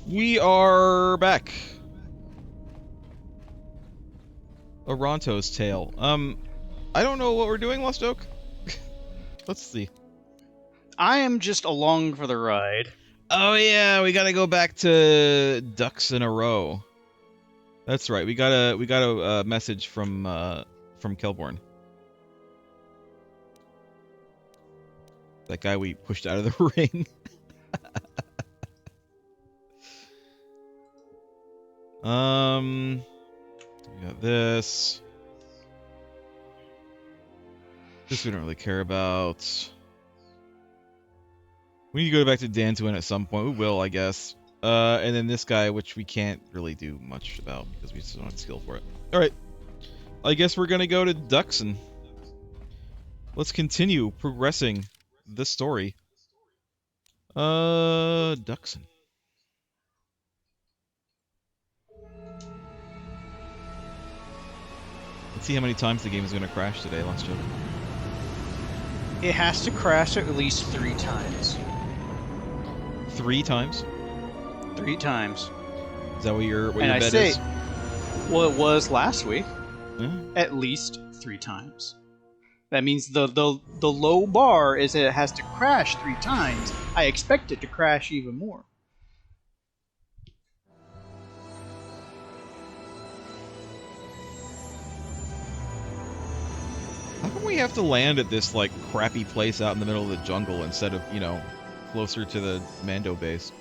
We are back. Oronto's Tale. I don't know what we're doing, Lost Oak. Let's see. I am just along for the ride. Oh yeah, we gotta go back to Ducks in a Row. That's right. We got a message from Kelborn. That guy we pushed out of the ring. We got this. This we don't really care about. We need to go back to Dantooine at some point. We will, I guess. And then this guy, which we can't really do much about because we just don't have skill for it. Alright. I guess we're gonna go to Duxon. Let's continue progressing the story. Duxon. Let's see how many times the game is gonna crash today, Last Joke. It has to crash at least 3 times. 3 times? 3 times. Is that what your and bet is? Well, it was last week. Yeah. At least 3 times. That means the low bar is that it has to crash 3 times. I expect it to crash even more. How come we have to land at this, like, crappy place out in the middle of the jungle instead of, you know, closer to the Mando base?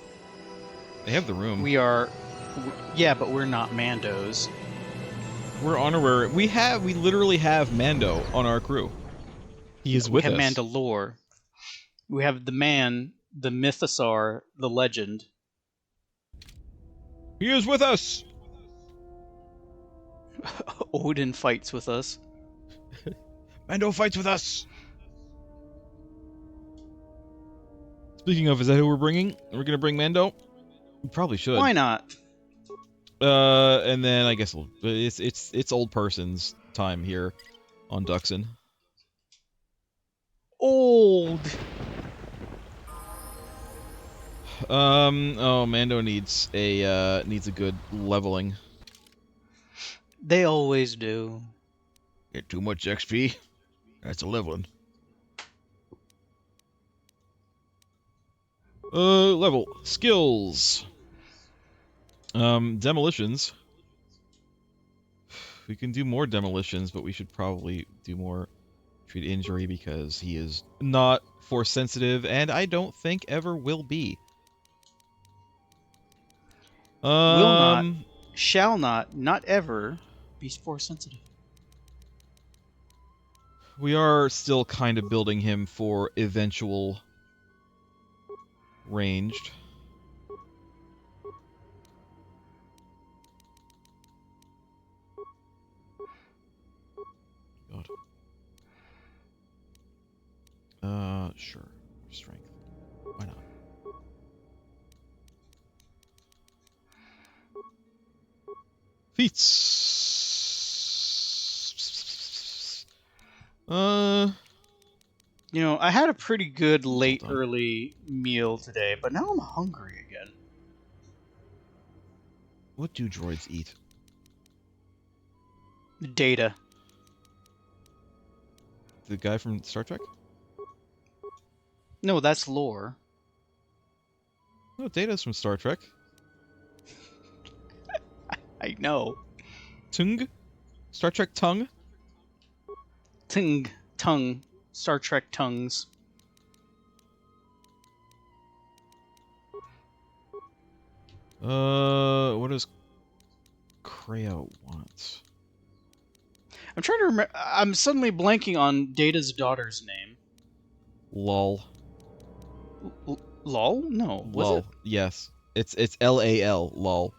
They have the room. Yeah, but we're not Mandos. We're honorary. We literally have Mando on our crew. He is with us. We have Mandalore. We have the man, the mythosaur, the legend. He is with us! Odin fights with us. Mando fights with us! Speaking of, is that who we're bringing? We're gonna bring Mando? We probably should. Why not? And then I guess it's old person's time here on Duxon. Old. Oh, Mando needs a good leveling. They always do. Get too much XP. That's a leveling. Level skills. Demolitions. We can do more demolitions, but we should probably do more treat injury because he is not force sensitive, and I don't think ever will be. Will not, shall not ever be force sensitive. We are still kind of building him for eventual ranged. God. Sure. Strength. Why not? Feats. You know, I had a pretty good early meal today, but now I'm hungry again. What do droids eat? Data. The guy from Star Trek? No, that's lore. No, Data's from Star Trek. I know. Tung? Star Trek tongue? Tongue. Star Trek tongues. What does Creo want? I'm trying to remember. I'm suddenly blanking on Data's daughter's name. Lol. Lol? No. Was Lol. it? Yes. It's L-A-L. Lol.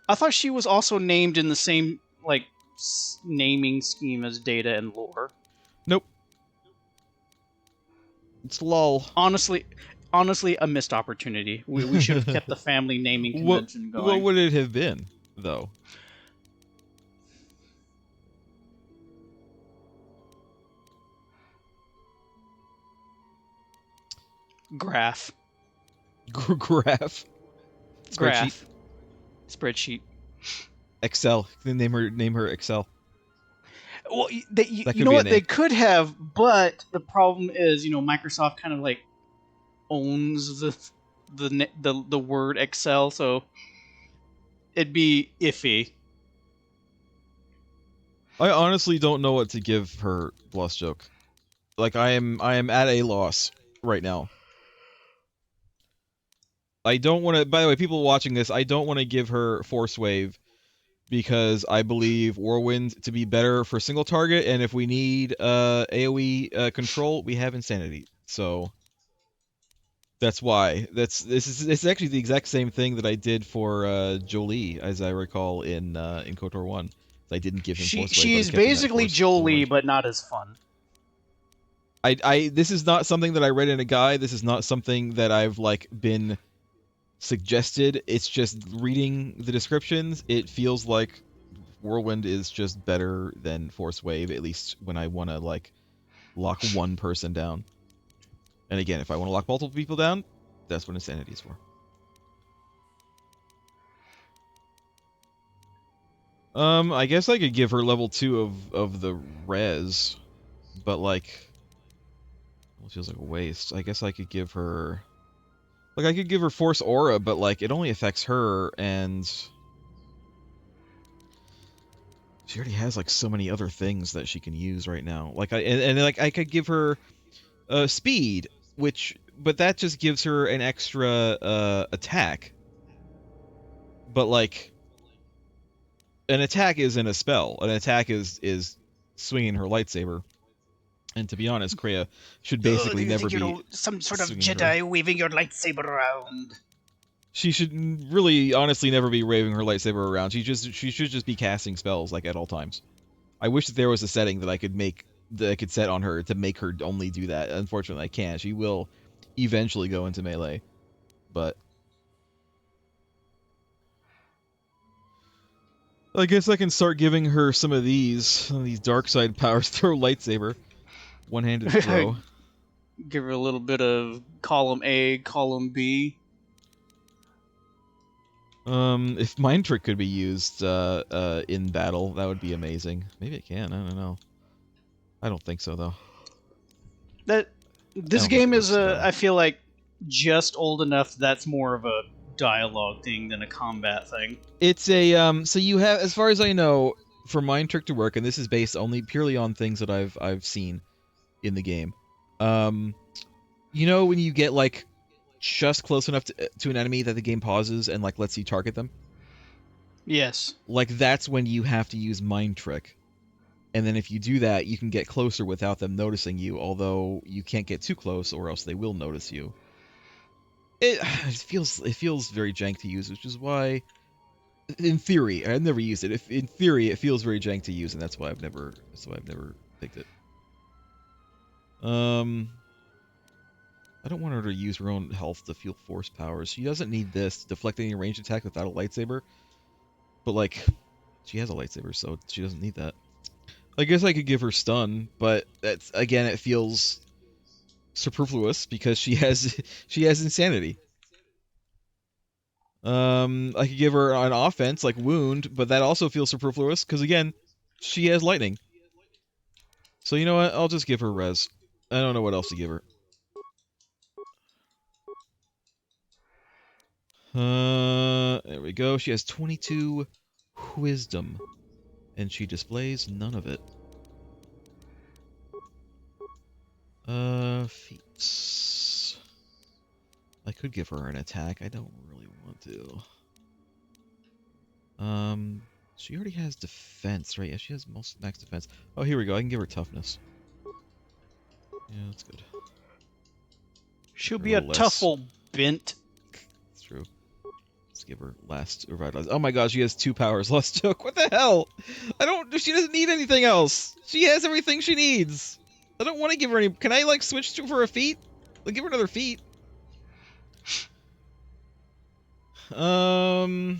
I thought she was also named in the same, like, naming scheme as Data and Lore. Nope. It's lol. Honestly, a missed opportunity. We should have kept the family naming convention going. What would it have been, though? Graph. Graph. Spreadsheet. Graph. Spreadsheet. Excel. Name her Excel. Well, That you could know be a what? They name. could have, but the problem is, Microsoft kind of like owns the word Excel, so it'd be iffy. I honestly don't know what to give her, Lost Joke. Like I am at a loss right now. I don't want to. By the way, people watching this, I don't want to give her Force Wave because I believe Whirlwind to be better for single target, and if we need AOE control, we have Insanity. So that's why. This is actually the exact same thing that I did for Jolie, as I recall in KOTOR 1. I didn't give him Force Wave, but I She's kept him at basically Force Jolie, Whirlwind. but not as fun. This is not something that I read in a guide. This is not something that I've like been suggested. It's just reading the descriptions. It feels like Whirlwind is just better than Force Wave, at least when I want to like lock one person down. And again, if I want to lock multiple people down, that's what Insanity is for. I guess I could give her level 2 of the res, but like, well, it feels like a waste. I guess I could give her, like, I could give her Force Aura, but like, it only affects her, and she already has like so many other things that she can use right now. Like, like I could give her speed, but that just gives her an extra attack. But like, an attack isn't a spell. An attack is swinging her lightsaber. And to be honest, Kreia should basically never be some sort of swinging her. Jedi waving your lightsaber around? She should really, honestly, never be waving her lightsaber around. She should just be casting spells like at all times. I wish that there was a setting that I could set on her to make her only do that. Unfortunately, I can't. She will eventually go into melee, but I guess I can start giving her some of these dark side powers. Throw lightsaber, one-handed throw. Give her a little bit of column A, column B. If Mind Trick could be used in battle, that would be amazing. Maybe it can. I don't know. I don't think so though. This game is I feel like just old enough that's more of a dialogue thing than a combat thing. It's a so you have, as far as I know, for Mind Trick to work, and this is based only purely on things that I've seen in the game. When you get like just close enough to an enemy that the game pauses and like lets you target them? Yes. Like that's when you have to use Mind Trick. And then if you do that, you can get closer without them noticing you, although you can't get too close or else they will notice you. It feels very jank to use, which is why, in theory, I've never used it. In theory, it feels very jank to use, and that's why I've never picked it. I don't want her to use her own health to feel force powers. She doesn't need this to deflect any ranged attack without a lightsaber. But like, she has a lightsaber, so she doesn't need that. I guess I could give her stun, but that's, again, it feels superfluous because she has insanity. I could give her an offense like wound, but that also feels superfluous because again, she has lightning. So you know what? I'll just give her res. I don't know what else to give her. There we go. She has 22 wisdom, and she displays none of it. Feats. I could give her an attack. I don't really want to. She already has defense, right? Yeah, she has most max defense. Oh, here we go. I can give her toughness. Yeah, that's good. She'll be a tough old bint. That's true. Let's give her last revitalize. Oh my gosh, she has 2 powers. Lost Joke. What the hell? She doesn't need anything else. She has everything she needs. I don't want to give her any. Can I like switch to for a feat? Like give her another feat. Does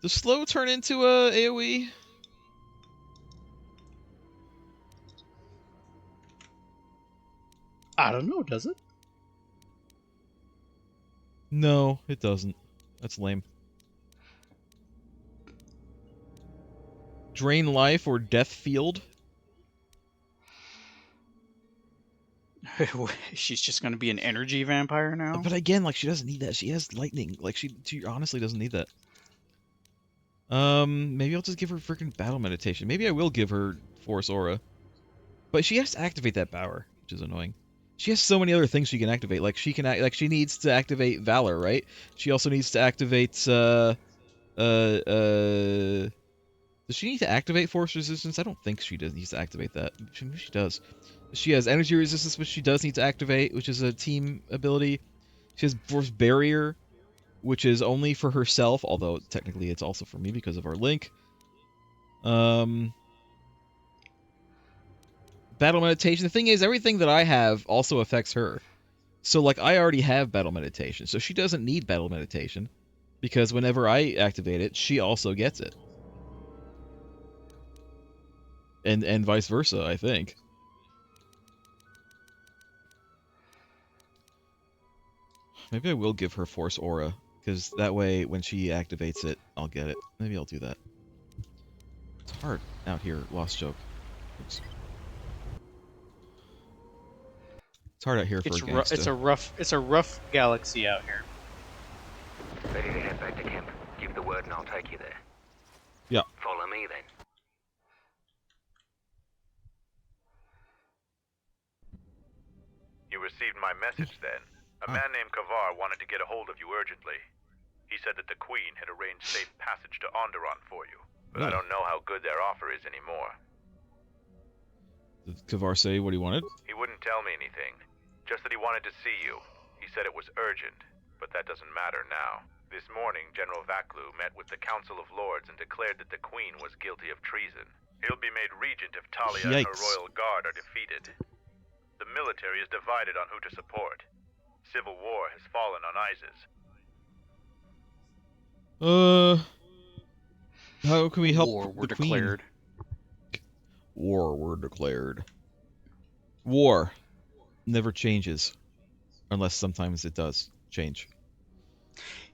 slow turn into a AoE? I don't know, does it? No, it doesn't. That's lame. Drain life or death field? She's just going to be an energy vampire now? But again, like, she doesn't need that. She has lightning. Like, she honestly doesn't need that. Maybe I'll just give her freaking battle meditation. Maybe I will give her force aura. But she has to activate that power, which is annoying. She has so many other things she can activate. Like, she needs to activate valor, right? She also needs to activate, does she need to activate force resistance? I don't think she needs to activate that. Maybe she does. She has energy resistance, which she does need to activate, which is a team ability. She has force barrier, which is only for herself, although technically it's also for me because of our link. Battle meditation. The thing is, everything that I have also affects her. So, like, I already have battle meditation, so she doesn't need battle meditation, because whenever I activate it, she also gets it. And vice versa, I think. Maybe I will give her Force Aura, because that way, when she activates it, I'll get it. Maybe I'll do that. It's hard out here, Lost Joke. Oops. It's hard out here for a gangsta. It's a rough galaxy out here. Ready to head back to camp? Give the word and I'll take you there. Yeah. Follow me then. You received my message then. A man named Kavar wanted to get a hold of you urgently. He said that the Queen had arranged safe passage to Onderon for you, but I don't know how good their offer is anymore. Did Kavar say what he wanted? He wouldn't tell me anything, just that he wanted to see you. He said it was urgent, but that doesn't matter now. This morning, General Vaklu met with the Council of Lords and declared that the Queen was guilty of treason. He'll be made regent if Talia and her royal guard are defeated. The military is divided on who to support. Civil war has fallen on Isis. How can we help War were the Queen? declared. War were declared. War never changes, unless sometimes it does change.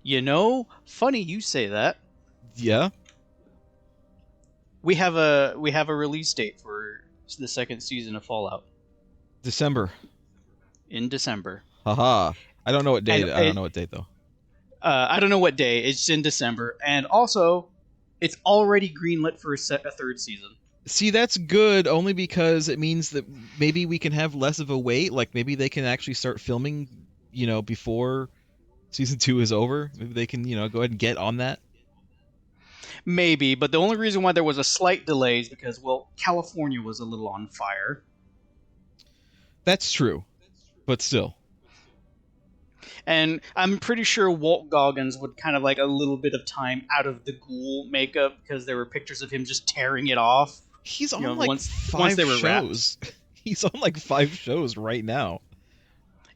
You know, funny you say that. Yeah. We have a release date for the second season of Fallout. December. In December. Haha. I don't know what date. I don't know what date though. I don't know what day. It's in December, and also, it's already greenlit for a third season. See, that's good only because it means that maybe we can have less of a wait. Like maybe they can actually start filming, before season 2 is over. Maybe they can, go ahead and get on that. Maybe, but the only reason why there was a slight delay is because, well, California was a little on fire. That's true, but still. And I'm pretty sure Walt Goggins would kind of like a little bit of time out of the ghoul makeup because there were pictures of him just tearing it off. He's on once they were shows. He's on like 5 shows right now.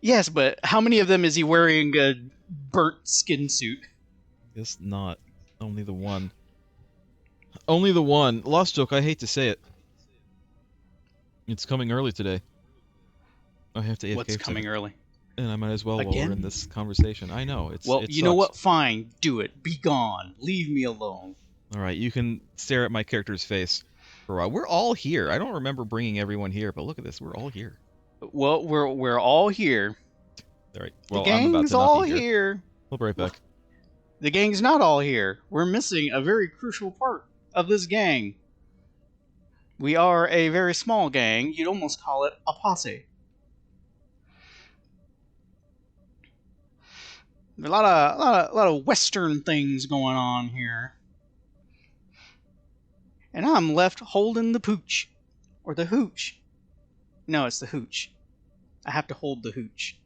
Yes, but how many of them is he wearing a burnt skin suit? Guess not. Only the one. Only the one. Lost Joke, I hate to say it. It's coming early today. I have to AFK. What's coming early? And I might as well Again? while we're in this conversation. I know. It you sucks. know what? Fine. Do it. Be gone. Leave me alone. Alright, you can stare at my character's face for a while. We're all here. I don't remember bringing everyone here, but look at this. We're all here. Well, we're all here. Alright. Well, the gang's I'm about to all not be here. We'll be right back. The gang's not all here. We're missing a very crucial part of this gang. We are a very small gang. You'd almost call it a posse. There's a lot of Western things going on here. And I'm left holding the pooch. Or the hooch. No, it's the hooch. I have to hold the hooch.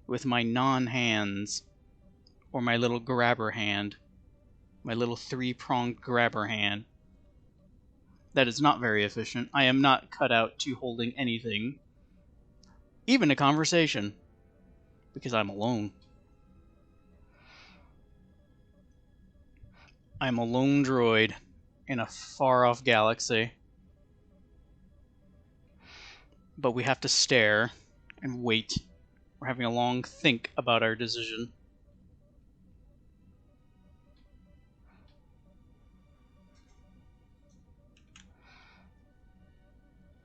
With my non-hands. Or my little grabber hand. My little 3-pronged grabber hand. That is not very efficient. I am not cut out to holding anything. Even a conversation. Because I'm alone. I'm a lone droid in a far-off galaxy. But we have to stare and wait. We're having a long think about our decision.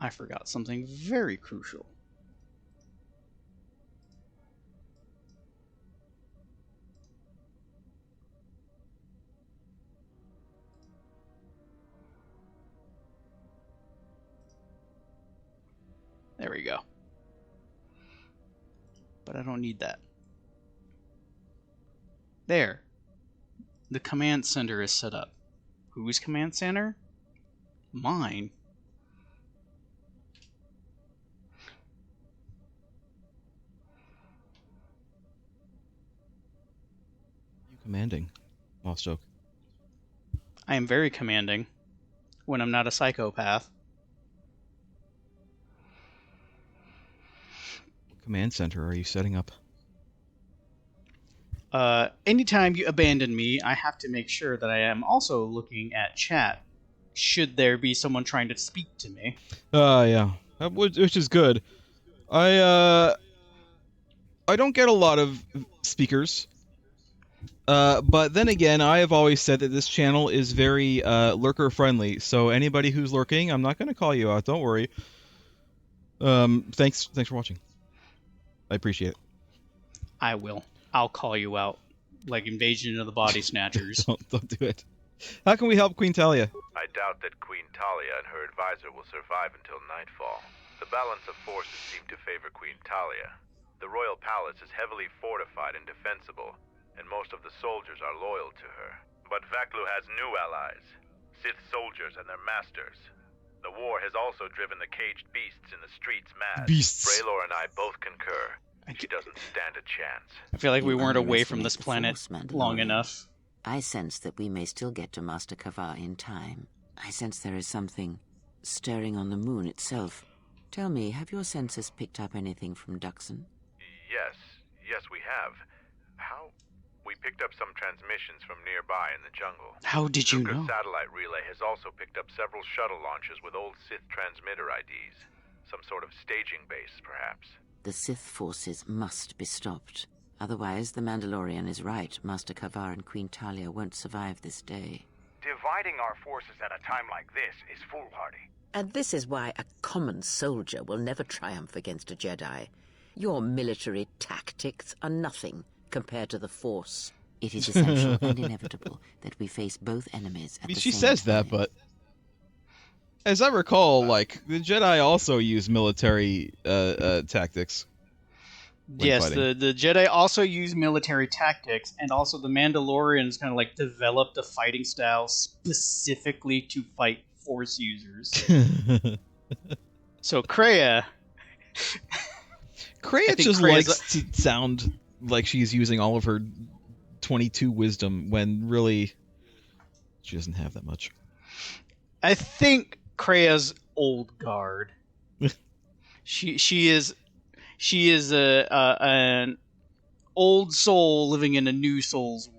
I forgot something very crucial. There we go. But I don't need that. There. The command center is set up. Whose command center? Mine. You commanding, Lost Oak. I am very commanding when I'm not a psychopath. What command center are you setting up? Anytime you abandon me, I have to make sure that I am also looking at chat. Should there be someone trying to speak to me? Yeah. Which is good. I don't get a lot of speakers. But then again, I have always said that this channel is very lurker friendly. So anybody who's lurking, I'm not going to call you out. Don't worry. Thanks for watching. I appreciate it. I will. I'll call you out, like Invasion of the Body Snatchers. Don't do it. How can we help Queen Talia? I doubt that Queen Talia and her advisor will survive until nightfall. The balance of forces seem to favor Queen Talia. The royal palace is heavily fortified and defensible, and most of the soldiers are loyal to her. But Vaklu has new allies, Sith soldiers and their masters. The war has also driven the caged beasts in the streets mad. Beasts. Braylor and I both concur. She doesn't stand a chance. I feel like we You weren't away from underestimate this the planet Force, Mandalorian. long enough. I sense that we may still get to Master Kavar in time. I sense there is something stirring on the moon itself. Tell me, have your senses picked up anything from Duxon? Yes, we have. How? We picked up some transmissions from nearby in the jungle. How did you Luca's know? satellite relay has also picked up several shuttle launches with old Sith transmitter IDs. Some sort of staging base, perhaps. The Sith forces must be stopped. Otherwise, the Mandalorian is right. Master Kavar and Queen Talia won't survive this day. Dividing our forces at a time like this is foolhardy. And this is why a common soldier will never triumph against a Jedi. Your military tactics are nothing compared to the Force. It is essential and inevitable that we face both enemies at the She same says that, time. but as I recall, like the Jedi also use military tactics. when Yes, fighting. the Jedi also use military tactics, and also the Mandalorians kind of like developed a fighting style specifically to fight Force users. So Kreia, Kreia think just Kreia's likes to sound like she's using all of her 22 wisdom when really she doesn't have that much. I think Kreia's old guard. She is an old soul living in a new soul's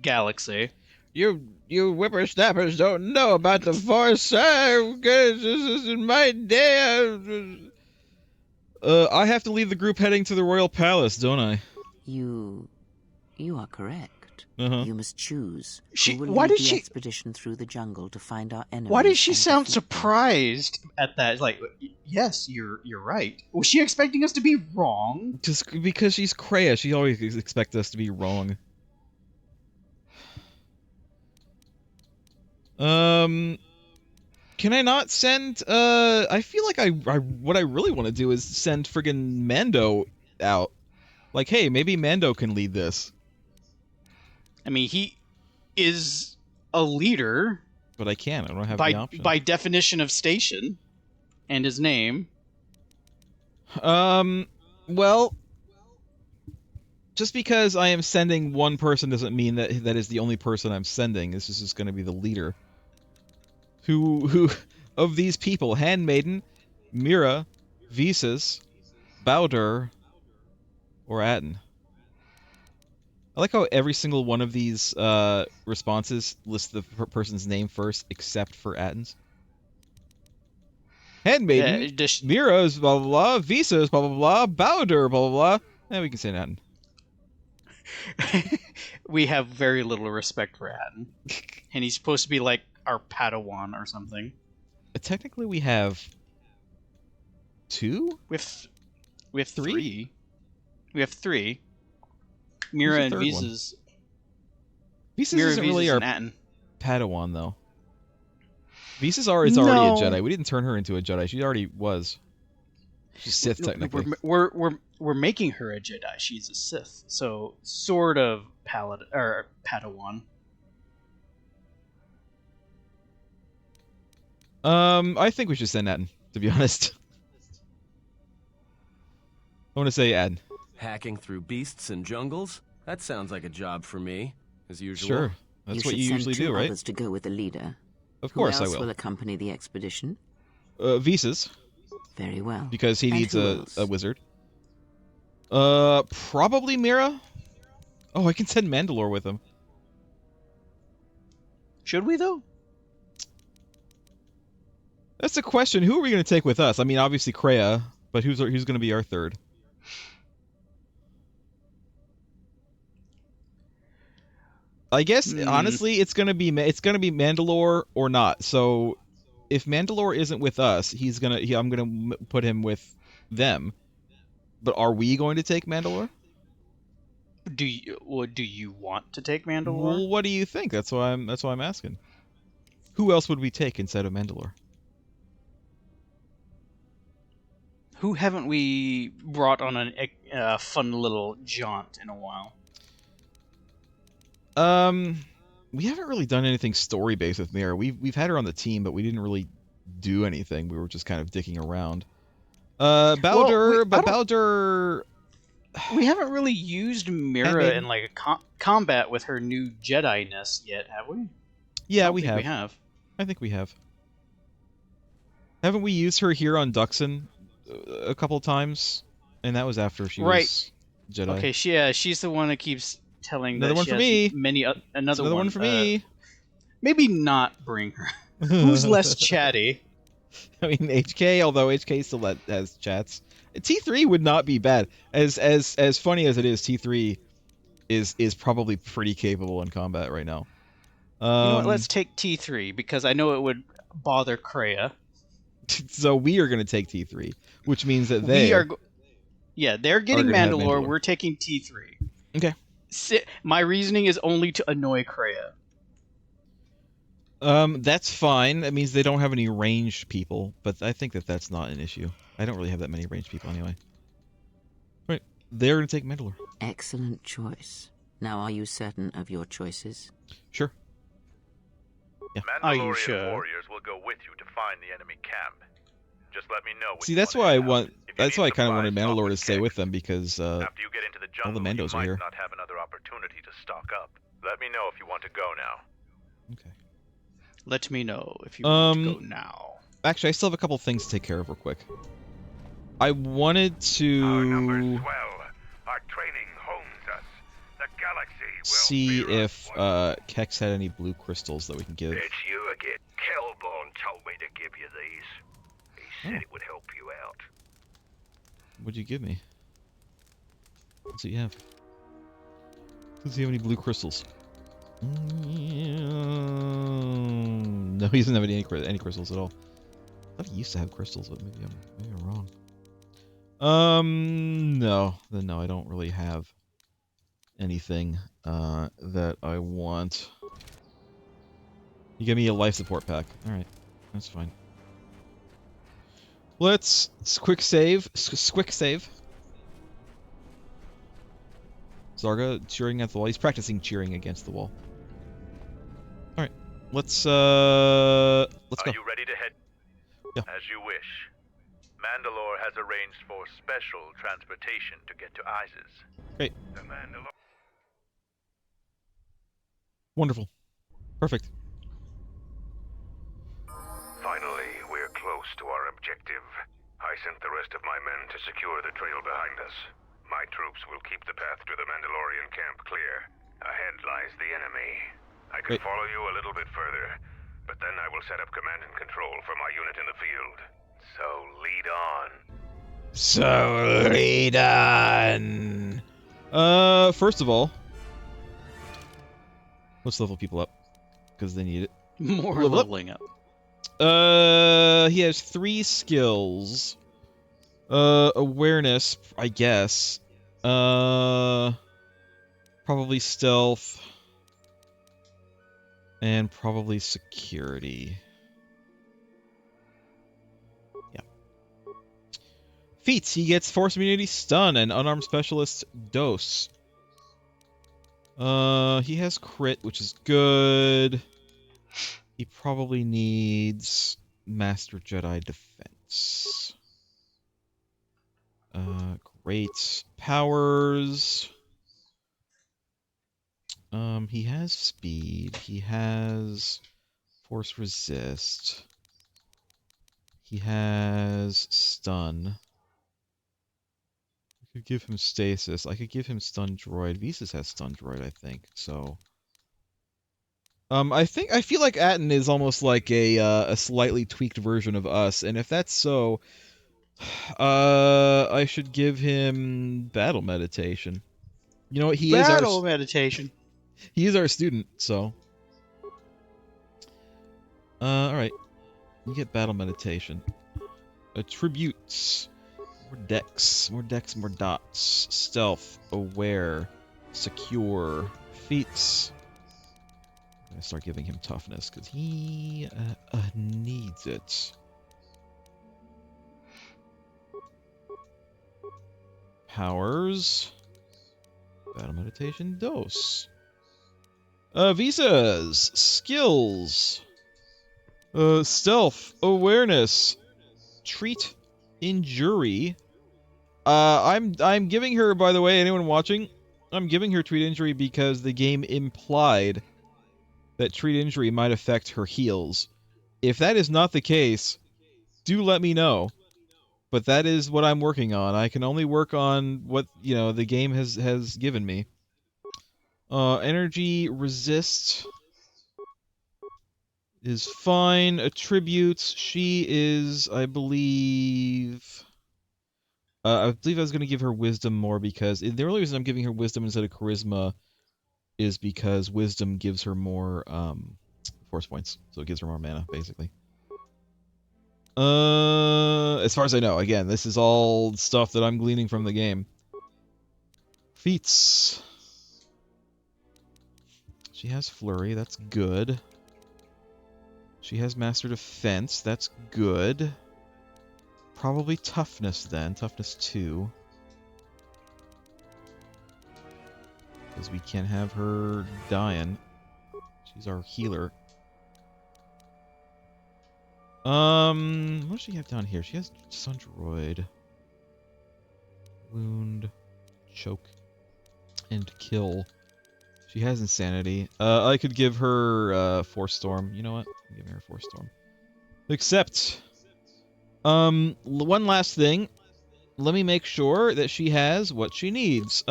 galaxy. You whippersnappers don't know about the Force. This is in my day. I have to leave the group heading to the Royal Palace, don't I? You are correct. Uh-huh. You must choose She- who will why lead did the she- expedition through the jungle to find our enemies. Why does she and sound defeat them. surprised at that? Like, yes, you're right. Was she expecting us to be wrong? Just because she's Kreia, she always expects us to be wrong. Can I not send, I feel like what I really want to do is send friggin' Mando out. Like, hey, maybe Mando can lead this. I mean, he is a leader But I can't, I don't have the option. by definition of station and his name. Well, just because I am sending one person doesn't mean that that is the only person I'm sending. This is just going to be the leader. Who of these people, Handmaiden, Mira, Visas, Bowder, or Atton? I like how every single one of these responses lists the person's name first, except for Atton's. Handmaiden, Mira is blah blah blah, Visa is blah blah blah, Bowder blah blah blah. And we can say Atton. We have very little respect for Atton, and he's supposed to be like our Padawan or something. Technically, we have 2? We have Three? 3. We have 3. Who's Mira the and third one? Visa's. Visas Mira, isn't really Visa's, our and Atton. Padawan, though. Visas is already a No. Jedi. We didn't turn her into a Jedi. She already was. She's Sith, No, technically. we're making her a Jedi. She's a Sith, so sort of Padawan. I think we should send Atton, to be honest. I want to say Atton. Hacking through beasts and jungles? That sounds like a job for me, as usual. Sure. That's what you should usually send 2 do, right? others to go with the leader. Of course Who I else will. will accompany the expedition? Visas, Very well. because he And needs who a else? wizard. Probably Mira? Oh, I can send Mandalore with him. Should we though? That's the question. Who are we going to take with us? I mean, obviously Kreia, but who's going to be our third? I guess honestly, it's going to be Mandalore or not. So, if Mandalore isn't with us, I'm going to put him with them. But are we going to take Mandalore? Do you want to take Mandalore? Well, what do you think? That's why I'm asking. Who else would we take instead of Mandalore? Who haven't we brought on a fun little jaunt in a while? We haven't really done anything story based with Mira. We've had her on the team, but we didn't really do anything. We were just kind of dicking around. Baldur, Baldur. We haven't really used Mira Handmaiden. in like a combat with her new Jedi-ness yet, have we? Yeah, I we think have. We have. I think we have. Haven't we used her here on Duxon a couple times? And that was after she was Jedi. Okay, she's the one that keeps telling Another that one she for has me. another one for me. Maybe not bring her. Who's less chatty? I mean, HK, although HK still has chats. T3 would not be bad. As funny as it is, T3 is probably pretty capable in combat right now. You know what? Let's take T3 because I know it would bother Kreia. So we are going to take T3, which means that they're getting gonna have Mandalore. Mandalore. We're taking T3. Okay. My reasoning is only to annoy Kreia. That's fine. That means they don't have any ranged people, but I think that's not an issue. I don't really have that many ranged people anyway. Right. They're going to take Mandalore. Excellent choice. Now, are you certain of your choices? Sure. Yeah. Are you Mandalorian sure? warriors will go with you to find the enemy camp. Just let me know when See, you that's wanna why I head out. want. If you That's need why I kind of supplies, wanted talk Mandalore with to stay Keck. with them because After you get into the all the jungle, Mandos you are might here. not have another opportunity to stock up. Let me know if you want to go now. Okay. Let me know if you want to go now. Actually, I still have a couple things to take care of real quick. I wanted Our numbers to swell. Our training hones us. The galaxy will see fear if us. Kex had any blue crystals that we can give. It's you again. Kelborn told me to give you these. He said it would help you out. What'd you give me? What's it you have? Does he have any blue crystals? No, he doesn't have any crystals at all. I thought he used to have crystals, but maybe I'm wrong. No. Then no, I don't really have anything that I want. You give me a life support pack. Alright, that's fine. Let's quick save. Quick save. Zarga cheering at the wall. He's practicing cheering against the wall. Alright. Let's go. Are you ready to head? Yeah. As you wish. Mandalore has arranged for special transportation to get to Isis. Great. The Mandalore. Wonderful. Perfect. Finally, we're close to our objective. I sent the rest of my men to secure the trail behind us. My troops will keep the path to the Mandalorian camp clear. Ahead lies the enemy. I can Wait. follow you a little bit further, but then I will set up command and control for my unit in the field. So lead on. First of all, let's level people up because they need it. More Level up. leveling up. He has 3 skills. Awareness, I guess. Probably stealth. And probably security. Yeah. Feats. He gets Force Immunity Stun and Unarmed Specialist Dose. He has crit, which is good. He probably needs Master Jedi Defense. Great. Powers. He has speed. He has force resist. He has stun. I could give him stasis. I could give him stun droid. Visas has stun droid, I think. So, I feel like Atton is almost like a slightly tweaked version of us, and if that's so, I should give him battle meditation. You know what? He is Battle meditation. He is our student, so. Alright. You get battle meditation. Attributes. More dex. More dex, more dots. Stealth. Aware. Secure. Feats. I'm gonna start giving him toughness, because he needs it. Powers. Battle meditation. Dose. Visas. Skills. Stealth. Awareness. Treat. Injury. I'm giving her, by the way, anyone watching, I'm giving her treat injury because the game implied that treat injury might affect her heals. If that is not the case, do let me know. But that is what I'm working on. I can only work on what, you know, the game has given me. Energy resist is fine. Attributes, she is, I believe I was going to give her wisdom more because the only reason I'm giving her wisdom instead of charisma is because wisdom gives her more force points, so it gives her more mana, basically. As far as I know, again, this is all stuff that I'm gleaning from the game. Feats. She has flurry, that's good. She has master defense, that's good. Probably toughness then, toughness 2. Because we can't have her dying. She's our healer. What does she have down here? She has Sun Droid. Wound, choke, and kill. She has insanity. I could give her Force Storm. You know what? I'm giving her Force Storm. Except, one last thing. Let me make sure that she has what she needs.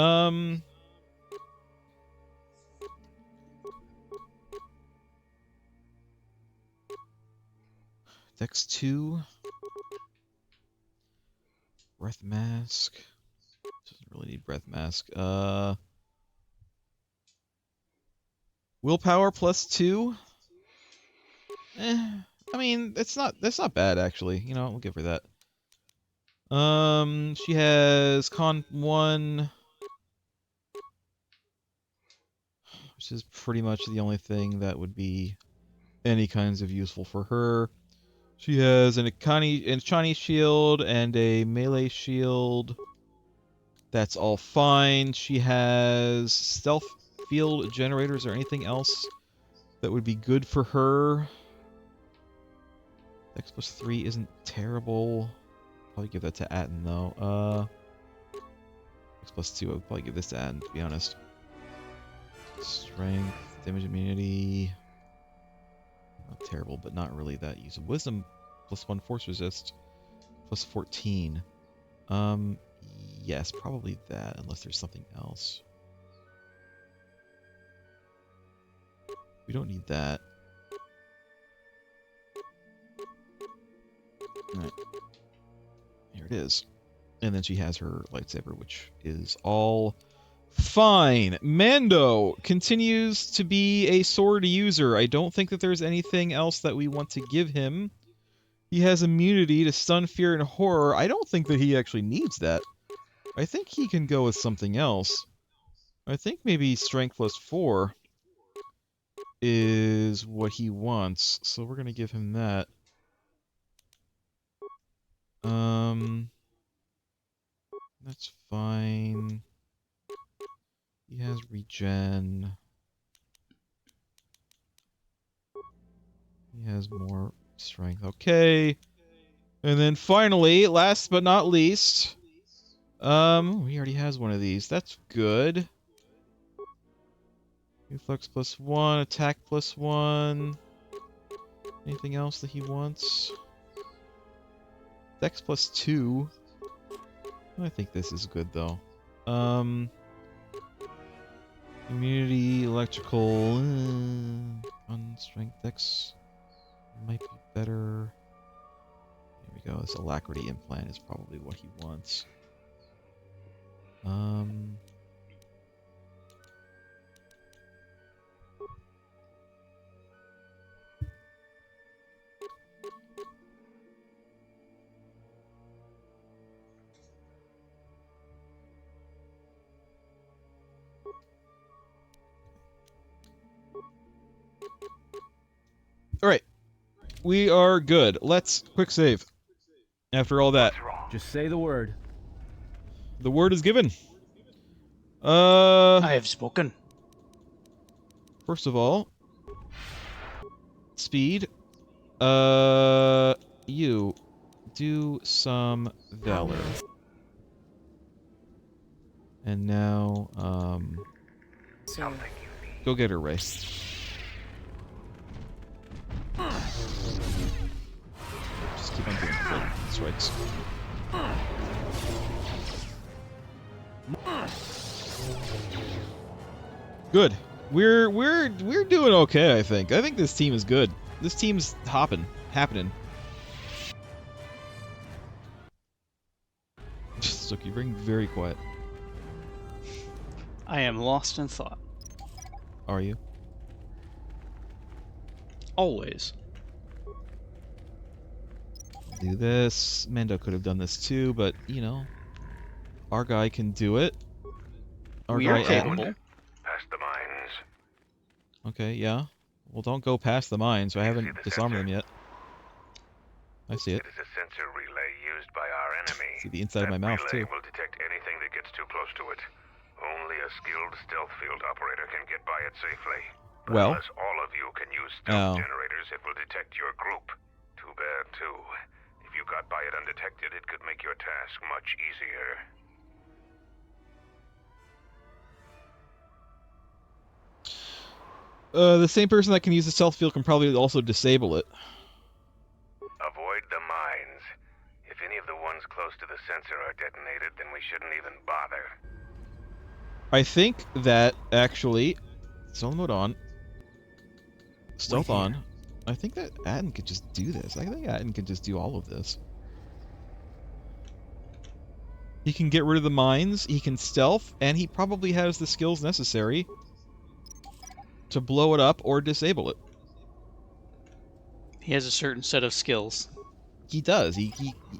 Dex 2. Breath Mask. Doesn't really need Breath Mask. Willpower plus 2. I mean, that's not bad actually. You know, we'll give her that. She has Con 1, which is pretty much the only thing that would be any kinds of useful for her. She has an Chani shield and a melee shield. That's all fine. She has stealth field generators or anything else that would be good for her. X plus 3 isn't terrible. Probably give that to Atton though. X plus 2, I would probably give this to Atton, to be honest. Strength, damage immunity. Not terrible, but not really that useful. Wisdom plus 1 force resist. Plus 14. Yes, probably that, unless there's something else. We don't need that. Alright. Here it is. And then she has her lightsaber, which is all fine. Mando continues to be a sword user. I don't think that there's anything else that we want to give him. He has immunity to stun, fear, and horror. I don't think that he actually needs that. I think he can go with something else. I think maybe strength +4 is what he wants, so we're gonna give him that. That's fine. He has regen. He has more strength. Okay. And then finally, last but not least, he already has one of these. That's good. Reflex +1, attack +1. Anything else that he wants? Dex +2. I think this is good though. Immunity, electrical, on strength, dex might be better. Here we go. This alacrity implant is probably what he wants. All right, we are good. Let's quick save. After all that, Just say the word. the word is given. I have spoken. First of all, speed. You do some valor. And now, go get her, Ray. Just keep on doing full strikes. Good. We're doing okay, I think. I think this team is good. This team's happening. Look, you're being very quiet. I am lost in thought. Are you? Always. Do this. Mando could have done this too, but, you know, our guy can do it. Our We are guy capable. Atton. Past the mines. Okay, yeah. Well, don't go past the mines. I haven't See the disarmed sensor? them yet. I see it. It is a sensor relay used by our enemy. See the inside of my That mouth, relay too. will detect anything that gets too close to it. Only a skilled stealth field operator can get by it safely. But Well. unless all of you can use stealth Oh. generators, it will detect your group. Too bad, too. If you got by it undetected, it could make your task much easier. The same person that can use the stealth field can probably also disable it. Avoid the mines. If any of the ones close to the sensor are detonated, then we shouldn't even bother. I think that, actually... Stealth mode on. Stealth on. I think that Atton could just do this. I think Atton could just do all of this. He can get rid of the mines, he can stealth, and he probably has the skills necessary to blow it up or disable it. He has a certain set of skills. He does.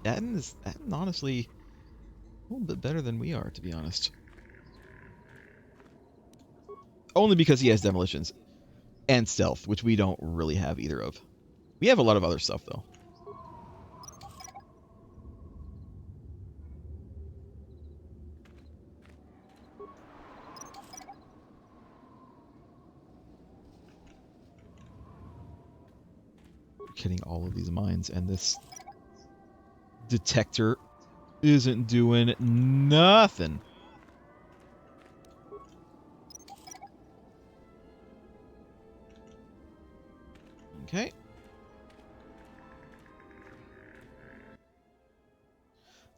Atton honestly a little bit better than we are, to be honest. Only because he has demolitions and stealth, which we don't really have either of. We have a lot of other stuff, though. Hitting all of these mines, and this detector isn't doing nothing. Okay.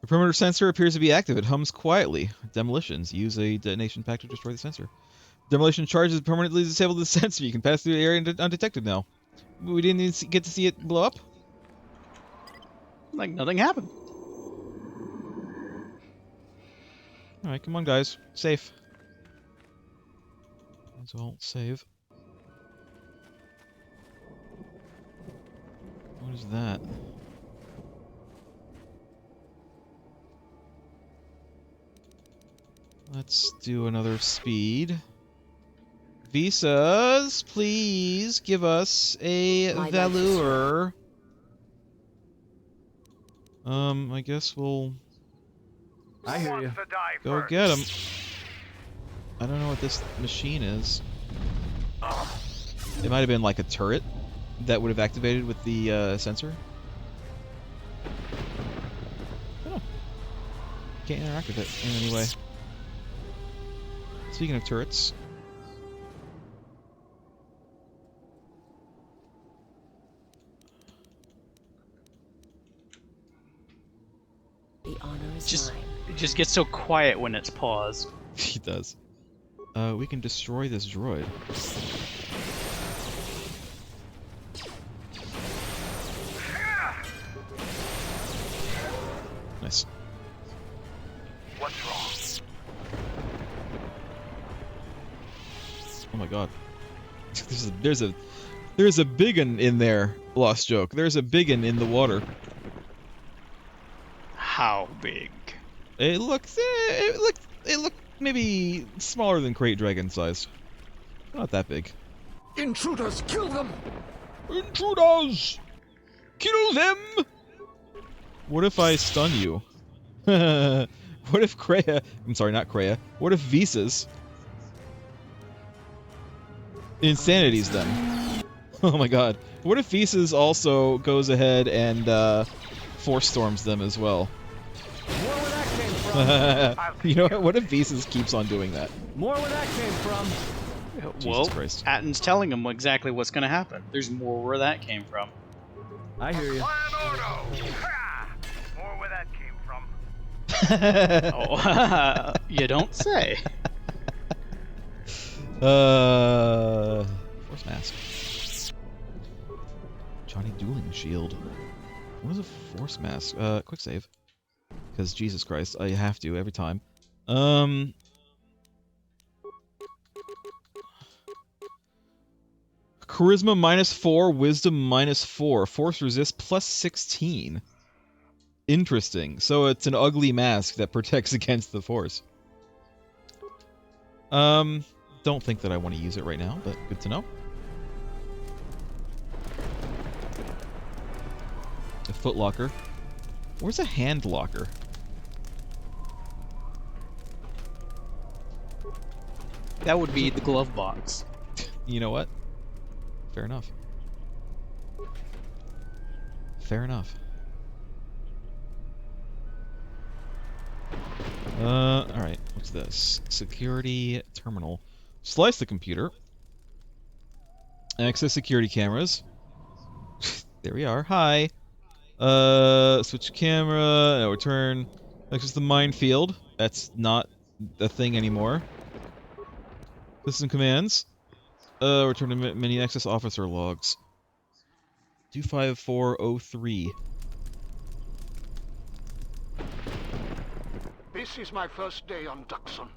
The perimeter sensor appears to be active. It hums quietly. Demolitions. Use a detonation pack to destroy the sensor. Demolition charges permanently disable the sensor. You can pass through the area undetected now. We didn't even get to see it blow up? Like nothing happened. Alright, come on, guys. Safe. Might as well save. What is that? Let's do another speed. Visas, please give us a My Valor. I guess we'll I hear you. Wants to die go first? get him. I don't know what this machine is. It might have been like a turret that would have activated with the sensor. Oh. Can't interact with it in any way. Speaking of turrets. The honor is Just- mine. It just gets so quiet when it's paused. He does. We can destroy this droid. Nice. What's wrong? Oh my god. There's a biggin in there. Lost joke. There's a biggin in the water. How big? It looked maybe smaller than Crate Dragon size. Not that big. Intruders, kill them! Intruders! Kill them! What if I stun you? What if Kreia... I'm sorry, not Kreia. What if Visas insanities them? Oh my god. What if Visas also goes ahead and Force Storms them as well? More where that came from! You know what if Visas keeps on doing that? More where that came from! Well, Christ. Atton's telling him exactly what's going to happen. There's more where that came from. I hear you. Plan Ordo! Ha! More where that came from. Oh, you don't say. Force Mask. Johnny Dueling Shield. What is a Force Mask? Quick save. Because Jesus Christ, I have to every time. Charisma -4, Wisdom -4, Force Resist +16. Interesting. So it's an ugly mask that protects against the Force. Don't think that I want to use it right now, but good to know. A foot locker. Where's a hand locker? That would be the glove box. You know what? Fair enough. Fair enough. Alright, what's this? Security terminal. Slice the computer. Access security cameras. There we are. Hi. Switch camera. No, return. Access the minefield. That's not a thing anymore. System commands. Return to menu access officer logs. 25403. This is my first day on Duxon.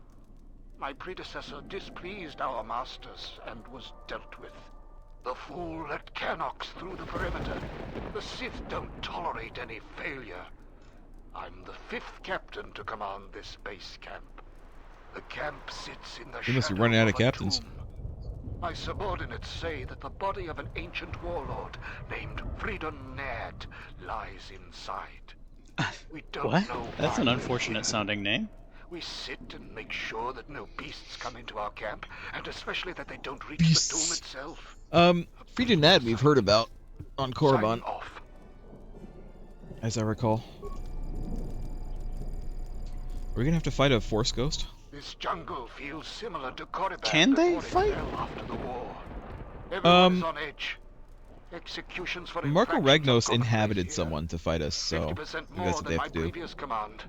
My predecessor displeased our masters and was dealt with. The fool let Kernox through the perimeter. The Sith don't tolerate any failure. I'm the 5th captain to command this base camp. The camp sits in the They must be shadow running out of a captains. tomb. My subordinates say that the body of an ancient warlord named Freedon Ned lies inside. We don't What? know That's why an we're unfortunate here. sounding name. We sit and make sure that no beasts come into our camp, and especially that they don't reach Beasts. the tomb itself. Freedom Nad we've heard about on Korriban, Sign off. as I recall. Are we gonna have to fight a Force Ghost? This jungle feels similar to Korriban Can they before it fight? fell after the war. Everyone is Um, on edge. Executions for Marco infractions Ragnos of commonplace inhabited here. someone to fight us, so 50% I more guess what than they my have to do. previous command.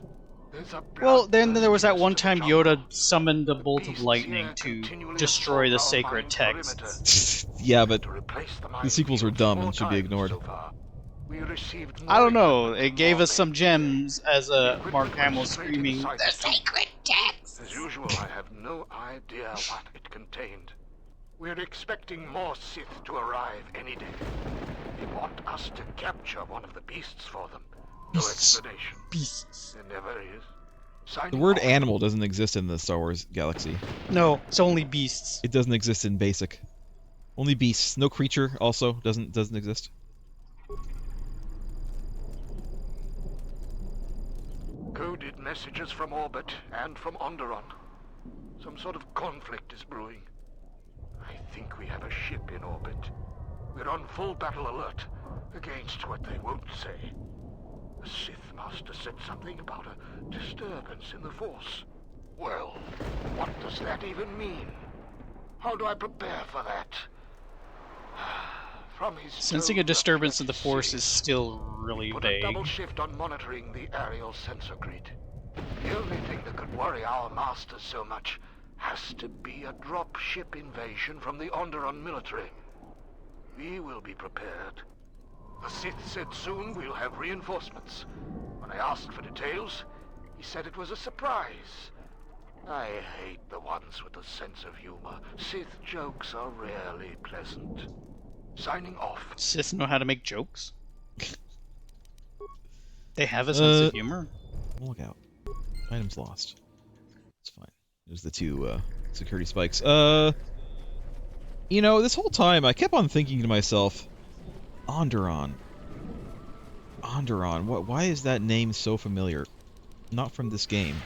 There's a Well, then there was that bloodthirsty one time jungle. Yoda summoned a bolt of Beasts lightning here to continually destroy the assault our sacred mine texts. Yeah, but To replace the the sequels were minefields dumb 4 and should be times ignored. so far. We received I don't more know. equipment It gave from us some Normandy. gems as The Mark equipment Hamill went straight screaming, inside "The the tomb. sacred text!" As usual, I have no idea what it contained. We're expecting more Sith to arrive any day. They want us to capture one of the beasts for them. No Beasts. explanation. Beasts. There never is. The word animal doesn't exist in the Star Wars galaxy. No, it's only beasts. It doesn't exist in basic. Only beasts. No creature also doesn't exist. Coded messages from orbit and from Onderon. Some sort of conflict is brewing. I think we have a ship in orbit. We're on full battle alert against what they won't say. The Sith Master said something about a disturbance in the Force. Well, what does that even mean? How do I prepare for that? From his Sensing a disturbance in the Force is still really Put vague. a double shift on monitoring the aerial sensor grid. The only thing that could worry our masters so much has to be a drop ship invasion from the Onderon military. We will be prepared. The Sith said soon we'll have reinforcements. When I asked for details, he said it was a surprise. I hate the ones with a sense of humor. Sith jokes are rarely pleasant. Signing off. Sith know how to make jokes. They have a sense of humor. Look out. Items lost. It's fine. There's the two security spikes. You know, this whole time I kept on thinking to myself, Onderon. Onderon. Why is that name so familiar? Not from this game.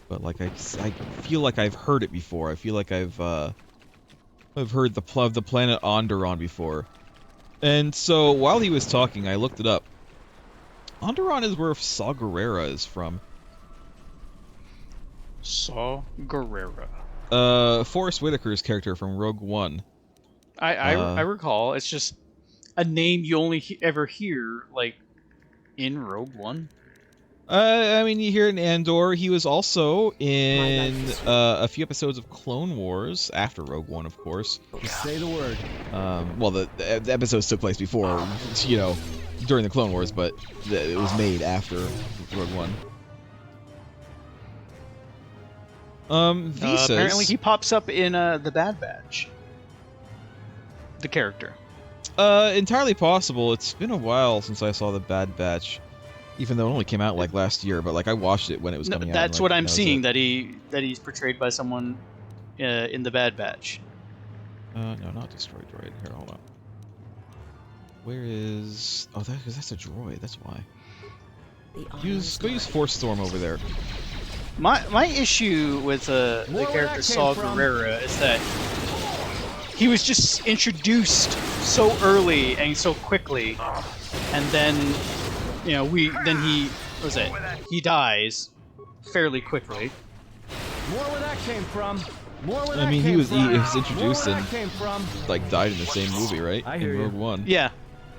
But like I feel like I've heard it before. I feel like I've heard the planet Onderon before. And so while he was talking, I looked it up. Onderon is where Saw Gerrera is from. Saw Gerrera. Forrest Whitaker's character from Rogue One. I recall. It's just a name you only ever hear, like, in Rogue One. I mean, you hear it in Andor. He was also in a few episodes of Clone Wars, after Rogue One, of course. Just say the word. Well, the episodes took place before, you know, during the Clone Wars, but it was made after Rogue One. V says... apparently he pops up in the Bad Batch. The character. Entirely possible. It's been a while since I saw the Bad Batch. Even though it only came out like last year, but like I watched it when it was coming out. That's like, what I'm seeing. That he's portrayed by someone in the Bad Batch. No, not destroy droid. Here, hold on. Where is? Oh, that's a droid. That's why. Go use Force Storm over there. My issue with the character Saw Gerrera is that he was just introduced so early and so quickly, and then. You know, he dies fairly quickly. More where that came from. More where I mean, he was introduced More and like died in the same movie, right? I hear in Rogue you. One. Yeah,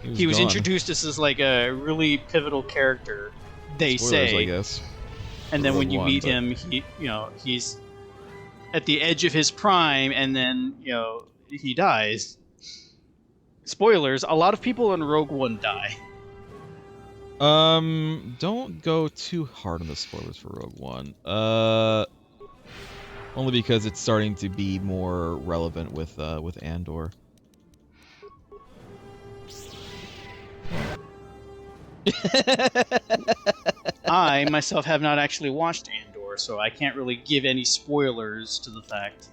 he was gone. introduced as like a really pivotal character. They Spoilers, say, I guess. and then when you Rogue meet One, him, he's at the edge of his prime, and then he dies. Spoilers: a lot of people in Rogue One die. Don't go too hard on the spoilers for Rogue One. Only because it's starting to be more relevant with Andor. I myself have not actually watched Andor, so I can't really give any spoilers to the fact.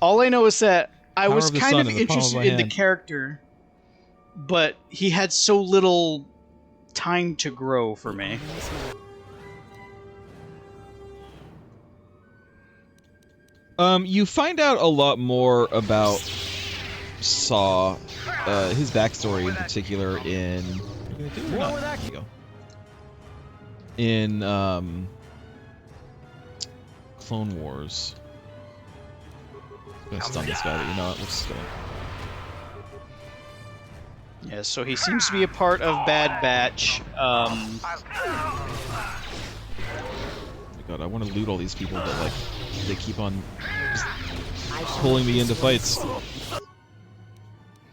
All I know is that I Power was of the kind Sun of in the palm of interested my in the hand. character, but he had so little time to grow for me. You find out a lot more about Saw, his backstory in particular in... In, Clone Wars. I'm gonna stun this guy, but you know what? Let's go. Yeah, so he seems to be a part of Bad Batch. Oh my god, I want to loot all these people, but like, they keep on just pulling me into fights.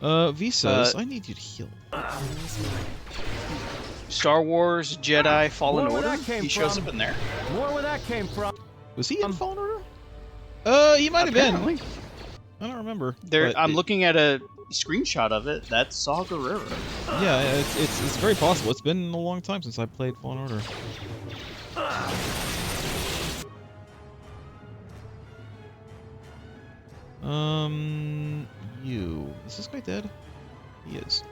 V says, I need you to heal. Star Wars Jedi Fallen More where Order. that came He shows from. up in there. More where that came from. Was he in Fallen Order? He might have been. Apparently. I don't remember. I'm looking at a screenshot of it. That's Saw Gerrera. Yeah, it's very possible. It's been a long time since I played Fallen Order. Is this guy dead? He is.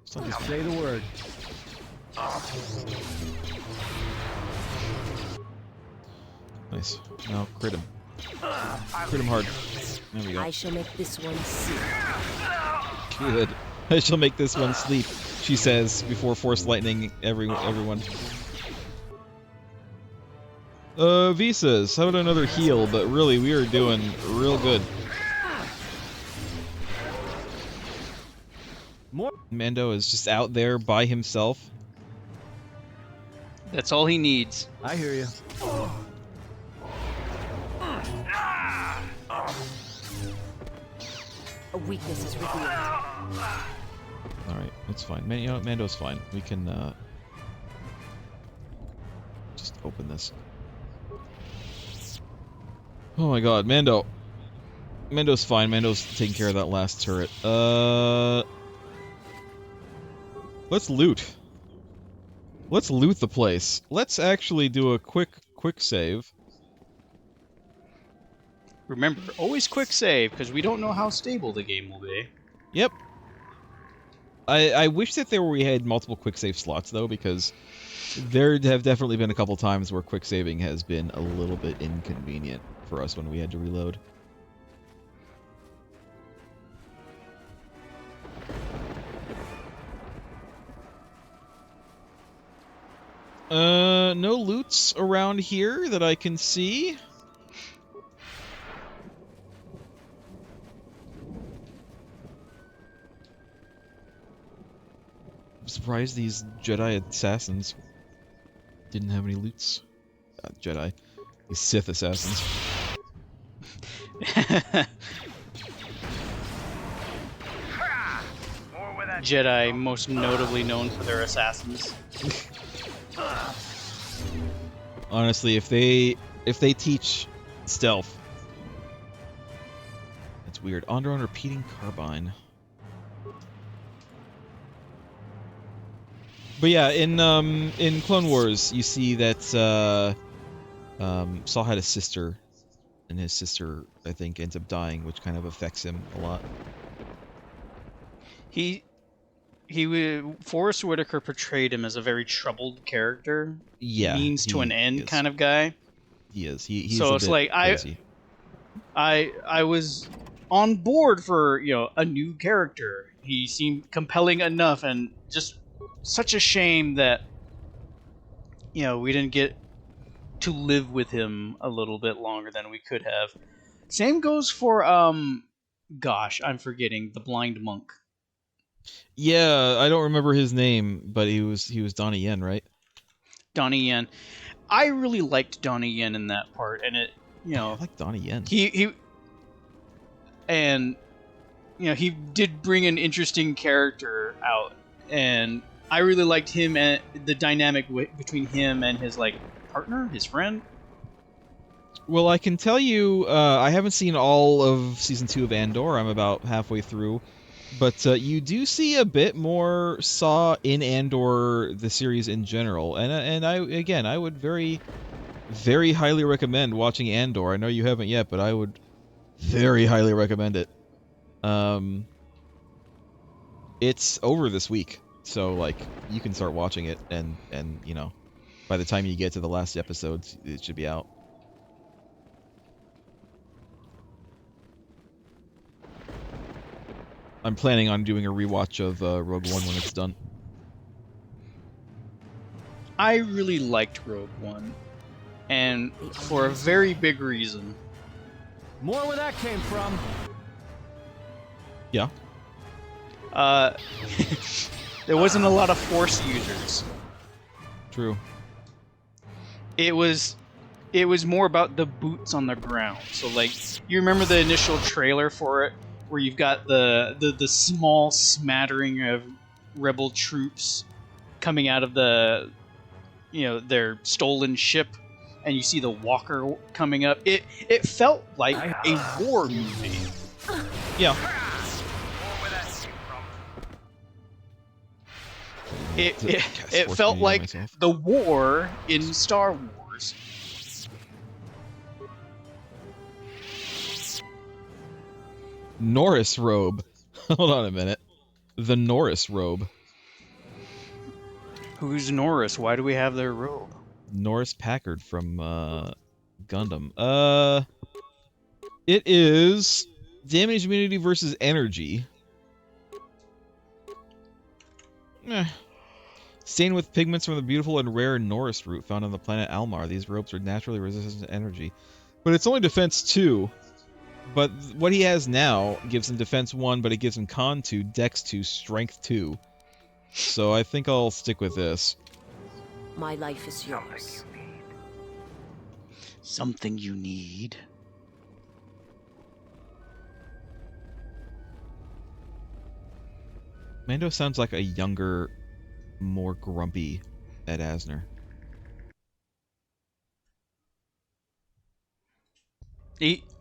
Say the word. Nice. Now crit him. Crit him hard. There we go. I shall make this one sleep. Good. I shall make this one sleep, she says before force lightning everyone. Visas, how about another heal? But really, we are doing real good. Mando is just out there by himself. That's all he needs. I hear you. A weakness is revealed. Alright, it's fine. You know, Mando's fine. We can, just open this. Oh my god, Mando. Mando's fine. Mando's taking care of that last turret. Let's loot. Let's loot the place. Let's actually do a quick save. Remember, always quick save, because we don't know how stable the game will be. Yep. I wish that we had multiple quick save slots, though, because there have definitely been a couple times where quick saving has been a little bit inconvenient for us when we had to reload. No loots around here that I can see. I'm surprised these Jedi assassins didn't have any loots. Jedi. These Sith assassins. Jedi, most notably known for their assassins. Honestly, if they teach stealth, that's weird. On repeating carbine. But yeah, in Clone Wars, you see that Saul had a sister, and his sister, I think, ends up dying, which kind of affects him a lot. Forrest Whitaker portrayed him as a very troubled character. Yeah, means to an end kind of guy. He is. He's so a it's bit like crazy. I was on board for a new character. He seemed compelling enough, and just such a shame that we didn't get to live with him a little bit longer than we could have. Same goes for gosh, I'm forgetting the blind monk. Yeah, I don't remember his name, but he was Donnie Yen, right? Donnie Yen. I really liked Donnie Yen in that part, and I like Donnie Yen. He did bring an interesting character out, and I really liked him and the dynamic between him and his partner, his friend. Well, I can tell you, I haven't seen all of Season 2 of Andor. I'm about halfway through. But you do see a bit more Saw in Andor, the series in general. And I would very, very highly recommend watching Andor. I know you haven't yet, but I would very highly recommend it. It's over this week. So, you can start watching it, and by the time you get to the last episodes, it should be out. I'm planning on doing a rewatch of Rogue One when it's done. I really liked Rogue One, and for a very big reason. More where that came from. Yeah. There wasn't a lot of Force users. True. It was more about the boots on the ground. So you remember the initial trailer for it, where you've got the small smattering of rebel troops coming out of their stolen ship and you see the walker coming up. It felt like a war movie. Yeah. It felt like the war in Star Wars. Norris robe. Hold on a minute. The Norris robe. Who's Norris? Why do we have their robe? Norris Packard from Gundam. It is damage immunity versus energy. Stained with pigments from the beautiful and rare Norris root found on the planet Almar, these robes are naturally resistant to energy. But it's only defense 2. But what he has now gives him defense 1, but it gives him con 2, dex 2, strength 2. So I think I'll stick with this. My life is yours. Something you need. Mando sounds like a younger, more grumpy Ed Asner.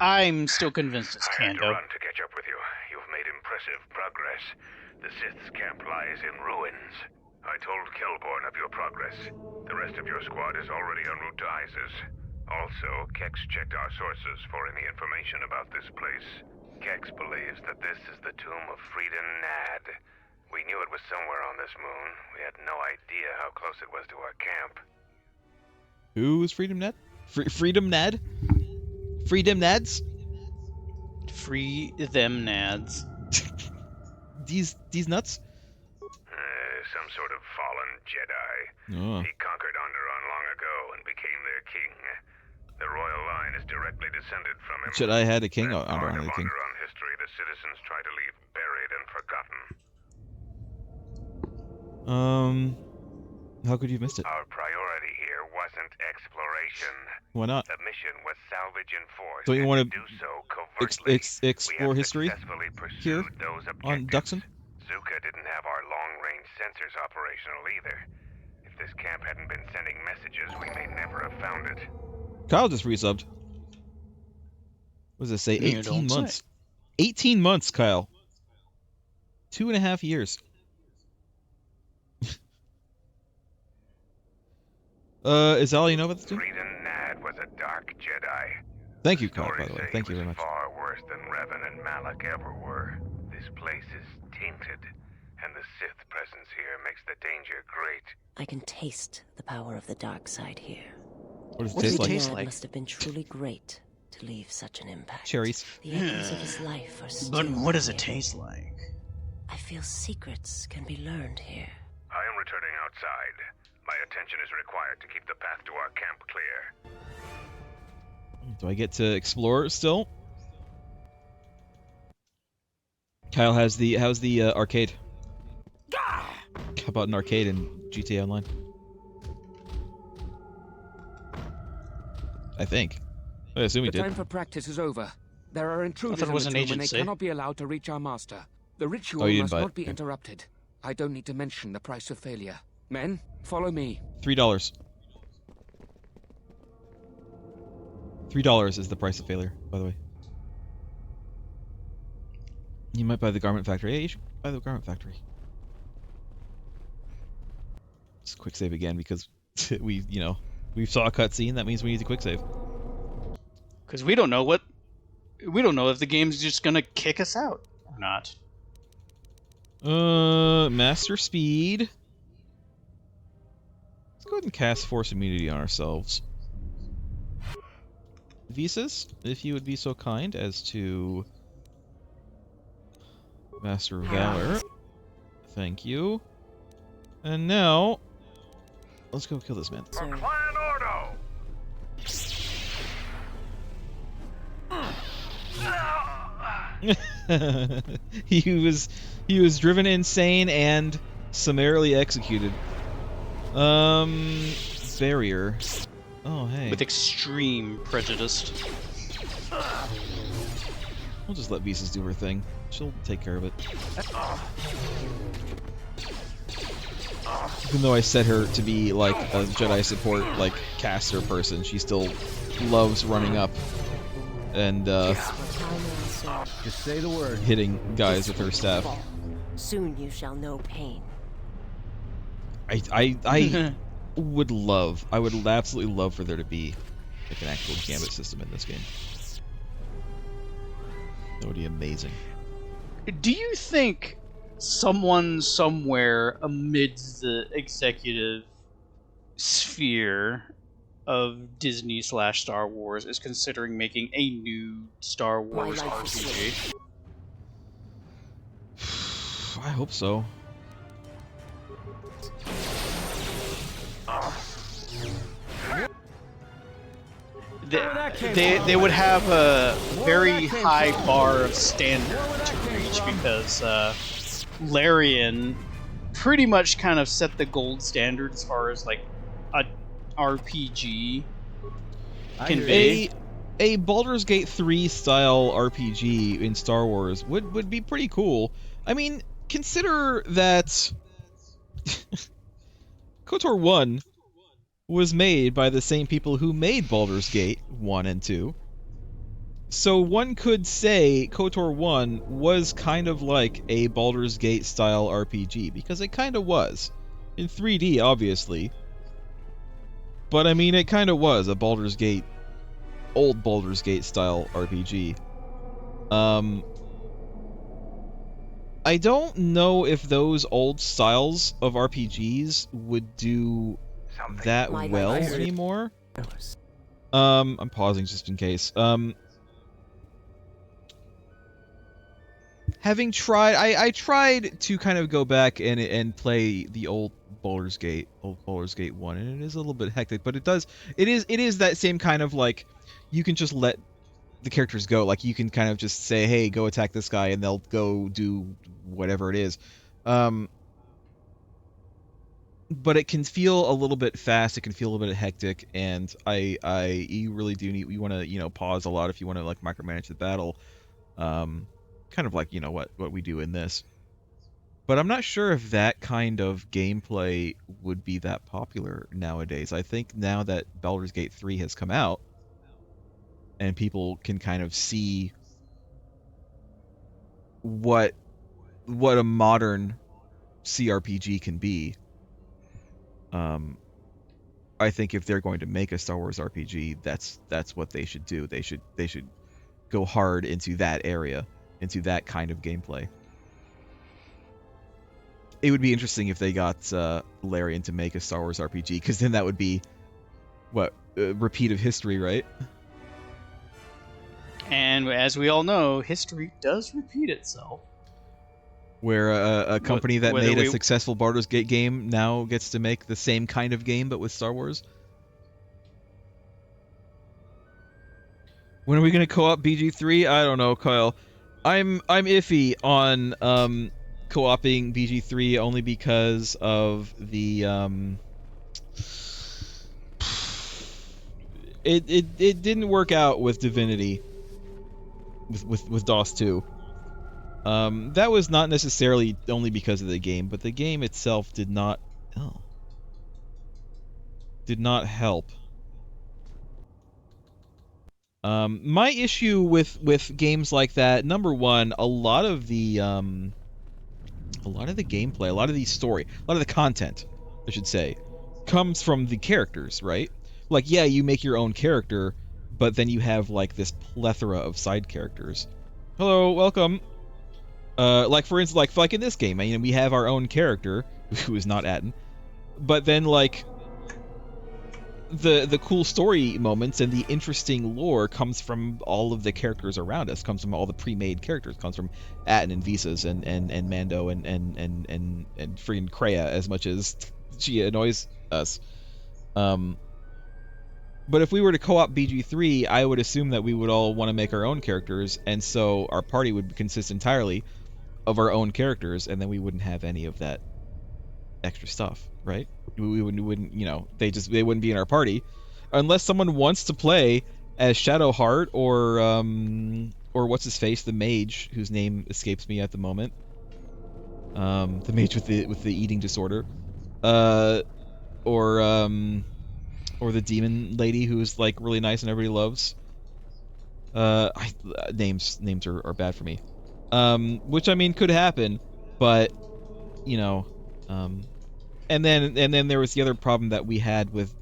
I'm still convinced it's I had to Kando. run to catch up with you. You've made impressive progress. The Sith's camp lies in ruins. I told Kelborn of your progress. The rest of your squad is already en route to Isis. Also, Kex checked our sources for any information about this place. Kex believes that this is the tomb of Freedom Nad. We knew it was somewhere on this moon. We had no idea how close it was to our camp. Who's Freedom Nad? Freedom Nad? Freedom Nads? Free them nads. These nuts? Some sort of fallen Jedi. Oh. He conquered Onderon long ago and became their king. The royal line is directly descended from him. Jedi had a king. That part Onderon of had a king. Onderon history the citizens try to leave buried and forgotten. How could you have missed it? Our priority here wasn't exploration. Why not? The mission was salvage and force. Don't you want to do so covertly? explore history successfully here pursued those on objectives. Duxon? Zuka didn't have our long-range sensors operational either. If this camp hadn't been sending messages, we may never have found it. Kyle just resubbed. What does it say? You 18 don't months. say. 18 months, Kyle. 2.5 years. Is all you know about this dude? Freedom Nad was a dark Jedi. Thank you, Kyle, Stories by the way. say Thank he you very was much. far worse than Revan and Malak ever were. This place is tainted, and the Sith presence here makes the danger great. I can taste the power of the dark side here. What does it What does taste it like? taste Ned like? must have been truly great to leave such an impact. Cherries. The echoes of his life are still But what does it here. taste like? I feel secrets can be learned here. I am returning outside. My attention is required to keep the path to our camp clear. Do I get to explore still? Kyle, how's the arcade? How about an arcade in GTA Online? I think. I assume he The did. time for practice is over. There are intruders it was in an the tomb and they agency. cannot be allowed to reach our master. The ritual you didn't must buy it. not be Okay. interrupted. I don't need to mention the price of failure. Men, follow me. $3. $3 is the price of failure, by the way. You might buy the Garment Factory. Yeah, you should buy the Garment Factory. Just quick save again because we saw a cutscene. That means we need to quick save. Because we don't know if the game's just gonna kick us out or not. Master Speed. Let's go ahead and cast Force Immunity on ourselves. Visas, if you would be so kind as to... Master of Valor. Thank you. And now... Let's go kill this man. Sir, Clan Ordo! he was driven insane and summarily executed. Barrier. Oh, hey. With extreme prejudice. We'll just let Visas do her thing. She'll take care of it. Even though I set her to be like a Jedi support, like caster person, she still loves running up and Just say the word. hitting guys with her staff. Soon you shall know pain. I would love, I would absolutely love for there to be like an actual gambit system in this game. That would be amazing. Do you think someone somewhere amidst the executive sphere of Disney / Star Wars is considering making a new Star Wars RPG? I hope so. They would have a very high bar of standard to reach because Larian pretty much kind of set the gold standard as far as like a RPG can be. A Baldur's Gate 3 style RPG in Star Wars would be pretty cool. I mean, consider that KOTOR 1 was made by the same people who made Baldur's Gate 1 and 2. So one could say KOTOR 1 was kind of like a Baldur's Gate style RPG, because it kind of was. In 3D, obviously. But I mean, it kind of was a Baldur's Gate, old Baldur's Gate style RPG. I don't know if those old styles of RPGs would do that well anymore. I'm pausing just in case. Having tried, I tried to kind of go back and play the old Baldur's Gate 1, and it is a little bit hectic, but it is that same kind of like, you can just let the characters go, like you can kind of just say, hey, go attack this guy, and they'll go do whatever it is. But it can feel a little bit fast, it can feel a little bit hectic, and you really do need, you want to, pause a lot if you want to like micromanage the battle. Kind of like, what we do in this. But I'm not sure if that kind of gameplay would be that popular nowadays. I think now that Baldur's Gate 3 has come out, and people can kind of see what a modern CRPG can be, I think if they're going to make a Star Wars RPG, that's what they should do. They should go hard into that area, into that kind of gameplay. It would be interesting if they got Larian to make a Star Wars RPG, because then that would be a repeat of history, right? And as we all know, history does repeat itself. Where a company that made a successful Baldur's Gate game now gets to make the same kind of game, but with Star Wars. When are we gonna co-op BG3? I don't know, Kyle. I'm iffy on co-oping BG3 only because of the it didn't work out with Divinity. With DOS 2. That was not necessarily only because of the game, but the game itself did not help. My issue with games like that, number one, a lot of the gameplay, a lot of the story, a lot of the content, I should say, comes from the characters, right? Like, yeah, you make your own character, but then you have like this plethora of side characters. Hello, welcome. Like for instance, like in this game, we have our own character who is not Atton, but then like the cool story moments and the interesting lore comes from all of the characters around us, comes from all the pre-made characters, comes from Atton and Visas and Mando and freaking Kreia, as much as she annoys us. But if we were to co-op BG3, I would assume that we would all want to make our own characters, and so our party would consist entirely of our own characters, and then we wouldn't have any of that extra stuff, right? We wouldn't, they wouldn't be in our party, unless someone wants to play as Shadowheart or what's his face, the mage whose name escapes me at the moment. The mage with the eating disorder. or the demon lady who's like really nice and everybody loves. Names are bad for me. Which I mean could happen, but you know, and then there was the other problem that we had with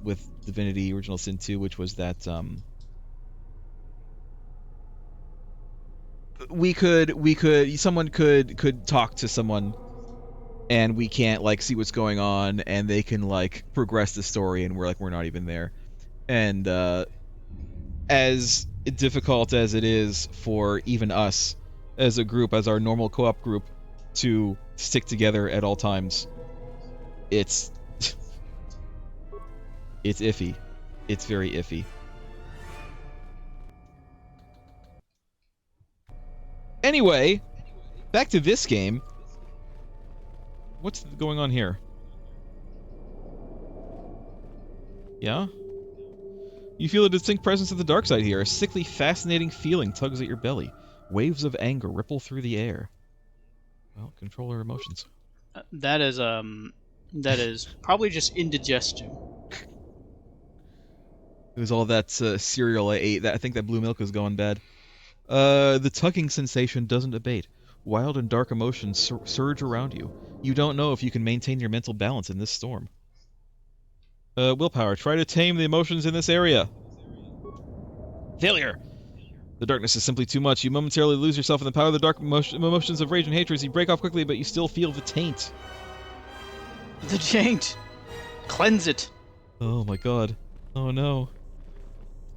Divinity Original Sin 2, which was that someone could talk to someone and we can't like see what's going on, and they can like progress the story and we're not even there. And as difficult as it is for even us as a group, as our normal co-op group, to stick together at all times, it's it's iffy. It's very iffy. Anyway, back to this game. What's going on here? Yeah? You feel a distinct presence of the dark side here. A sickly, fascinating feeling tugs at your belly. Waves of anger ripple through the air. Well, control your emotions. That is probably just indigestion. It was all that cereal I ate. I think that blue milk is going bad. The tugging sensation doesn't abate. Wild and dark emotions surge around you. You don't know if you can maintain your mental balance in this storm. Willpower. Try to tame the emotions in this area. Failure! The darkness is simply too much. You momentarily lose yourself in the power of the dark emotions of rage and hatred as you break off quickly, but you still feel the taint. The taint! Cleanse it! Oh my god. Oh no.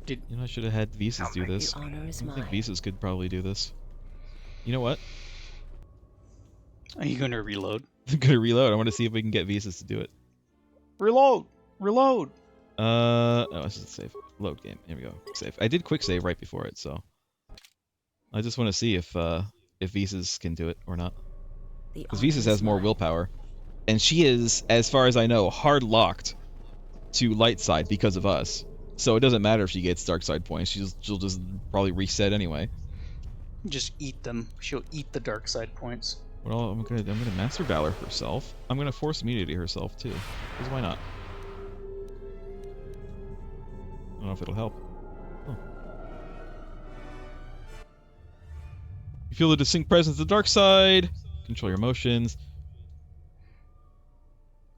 You know, I should have had Visas do this. The honor is I think mine. Visas could probably do this. You know what? Are you gonna reload? I'm gonna reload. I want to see if we can get Visas to do it. Reload! Reload! Oh, let's just save. Load game. Here we go. Save. I did quick save right before it, so I just want to see if Visas can do it or not. Because Visas has more willpower, and she is, as far as I know, hard locked to light side because of us. So it doesn't matter if she gets dark side points. She'll just probably reset anyway. Just eat them. She'll eat the dark side points. Well, I'm gonna Master Valor herself. I'm gonna force immunity herself too. Because why not? I don't know if it'll help. Oh. You feel the distinct presence of the dark side. Control your emotions.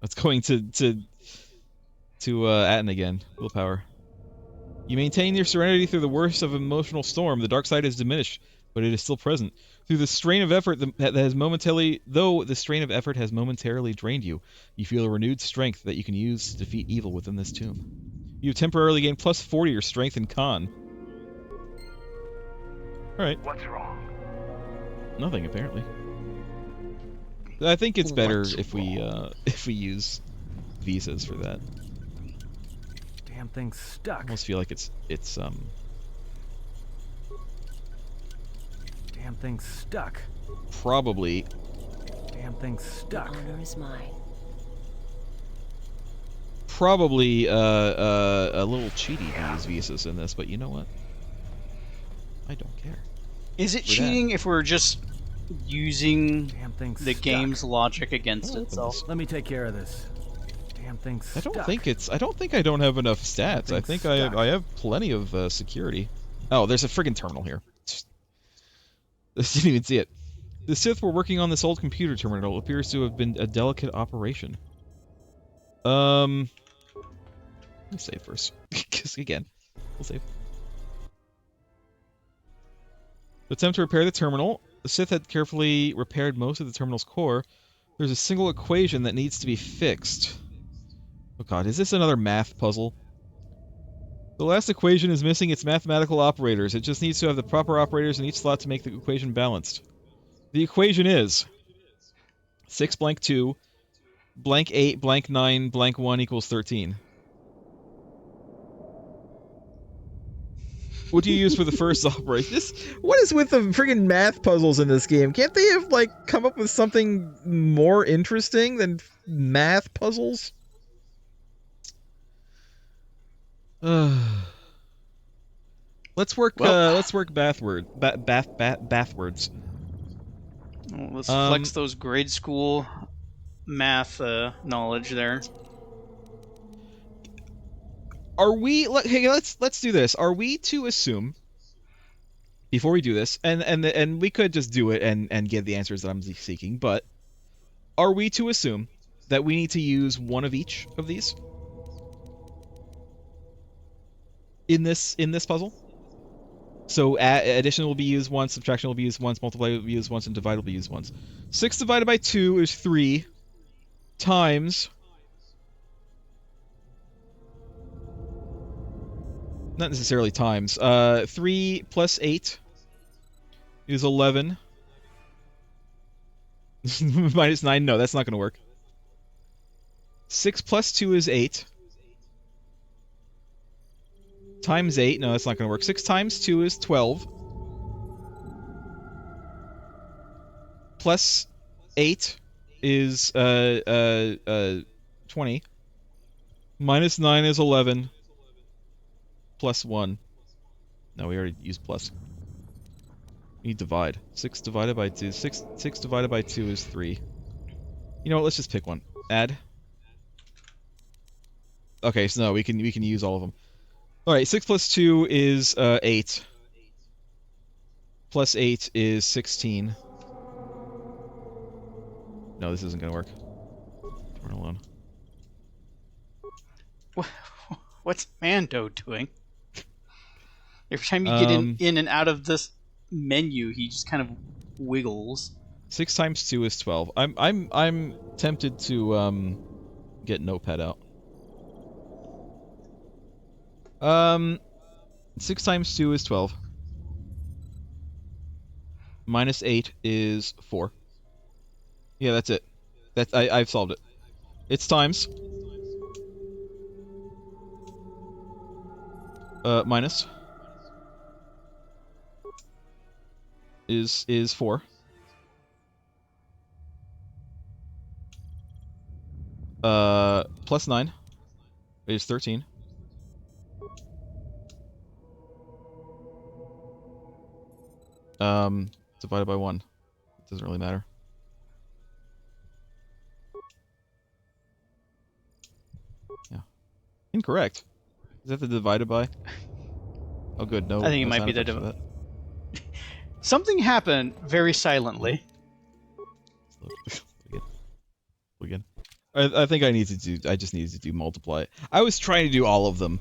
Let's going to Atton again. Willpower. You maintain your serenity through the worst of emotional storm. The dark side is diminished, but it is still present. Through the strain of effort that has momentarily drained you, you feel a renewed strength that you can use to defeat evil within this tomb. You have temporarily gained plus 40 your strength and con. Alright. What's wrong? Nothing, apparently. I think it's better if we use visas for that. Damn thing's stuck. I almost feel like it's Damn thing's stuck. probably Damn thing's stuck. The honor is mine. probably a little cheaty to use visas in this, but you know what? I don't care. Is it cheating if we're just using Damn thing's the stuck. game's logic against itself? Let me take care of this. Damn thing's I stuck. don't think I don't have enough stats. I think I have plenty of security. Oh, there's a friggin' terminal here. I didn't even see it. The Sith were working on this old computer terminal. It appears to have been a delicate operation. Let me save first. Because, again, we'll save. To attempt to repair the terminal, the Sith had carefully repaired most of the terminal's core. There's a single equation that needs to be fixed. Oh god, is this another math puzzle? The last equation is missing its mathematical operators. It just needs to have the proper operators in each slot to make the equation balanced. The equation is 6 blank 2 blank 8 blank 9 blank 1 equals 13. What do you use for the first operation? What is with the friggin' math puzzles in this game? Can't they have, like, come up with something more interesting than math puzzles? Let's work bathwards. Well, let's flex those grade school math knowledge there. Are we? Hey, let's do this. Are we to assume before we do this, and we could just do it and get the answers that I'm seeking, but are we to assume that we need to use one of each of these in this puzzle? So addition will be used once, subtraction will be used once, multiply will be used once, and divide will be used once. 6 divided by 2 is 3 times... Not necessarily times. 3 plus 8 is 11. Minus 9, no, that's not going to work. 6 plus 2 is 8. Times 8, no, that's not going to work. 6 times 2 is 12. Plus 8 is 20. Minus 9 is 11. Plus 1. No, we already used plus. We need divide. 6 divided by 2. 6 divided by 2 is 3. You know what, let's just pick one. Add. Okay, so no, we can use all of them. Alright, 6 plus 2 is 8. Plus 8 is 16. No, this isn't gonna work. Run alone. What's Mando doing? Every time you get in and out of this menu, he just kind of wiggles. 6 times 2 is 12. I'm tempted to get Notepad out. 6 times 2 is 12. Minus 8 is 4. Yeah, that's it. I've solved it. It's times. Minus is 4. Plus 9 is 13. Divided by 1. It doesn't really matter. Yeah. Incorrect. Is that the divided by? Oh, good. No. I think it might be the divided. Something happened very silently. Again. I think I need to do. I just needed to do multiply. I was trying to do all of them,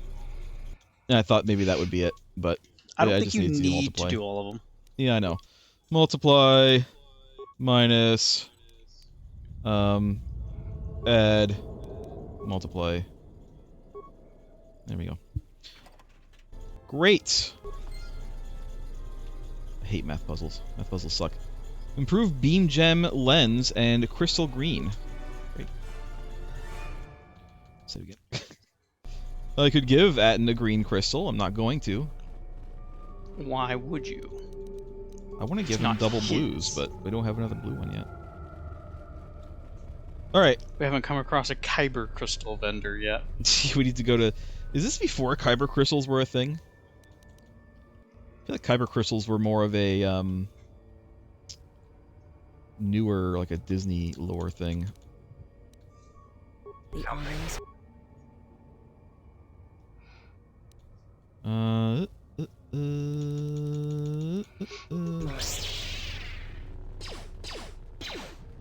and I thought maybe that would be it, but I don't think you need to do all of them. Yeah, I know. Multiply minus add multiply. There we go. Great. I hate math puzzles. Math puzzles suck. Improve beam gem lens and crystal green. Great. Say it again. I could give Atton a green crystal. I'm not going to. Why would you? I want to give him double blues, but we don't have another blue one yet. Alright. We haven't come across a Kyber crystal vendor yet. We need to go to... Is this before Kyber crystals were a thing? I feel like Kyber crystals were more of a, newer, like a Disney lore thing. The eyes.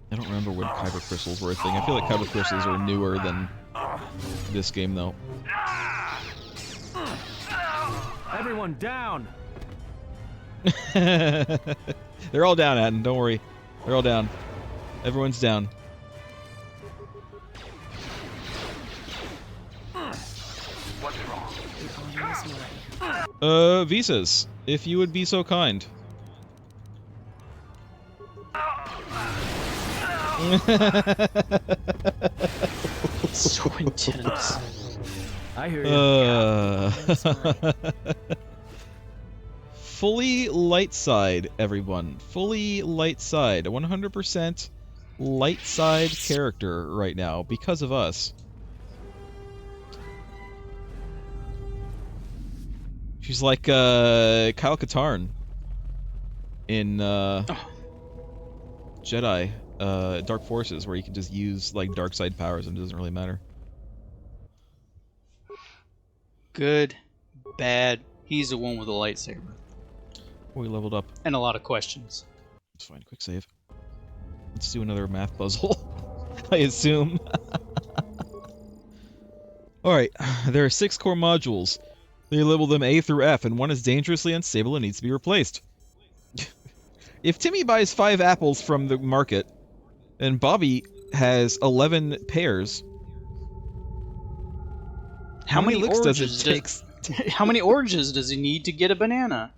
I don't remember when Kyber crystals were a thing. I feel like Kyber crystals are newer than this game, though. Everyone down! They're all down, Atton. Don't worry. They're all down. Everyone's down. What's wrong? Visas, if you would be so kind. So intense. I hear you. Fully light side, everyone. Fully light side. A 100% light side character right now because of us. She's like Kyle Katarn in Jedi dark forces where you can just use like dark side powers and it doesn't really matter. Good, bad. He's the one with the lightsaber. We leveled up. And a lot of questions. It's fine. Quick save. Let's do another math puzzle. I assume. Alright, there are 6 core modules. They label them A through F, and one is dangerously unstable and needs to be replaced. If Timmy buys 5 apples from the market, and Bobby has 11 pears, how many licks does it take? How many oranges does he need to get a banana?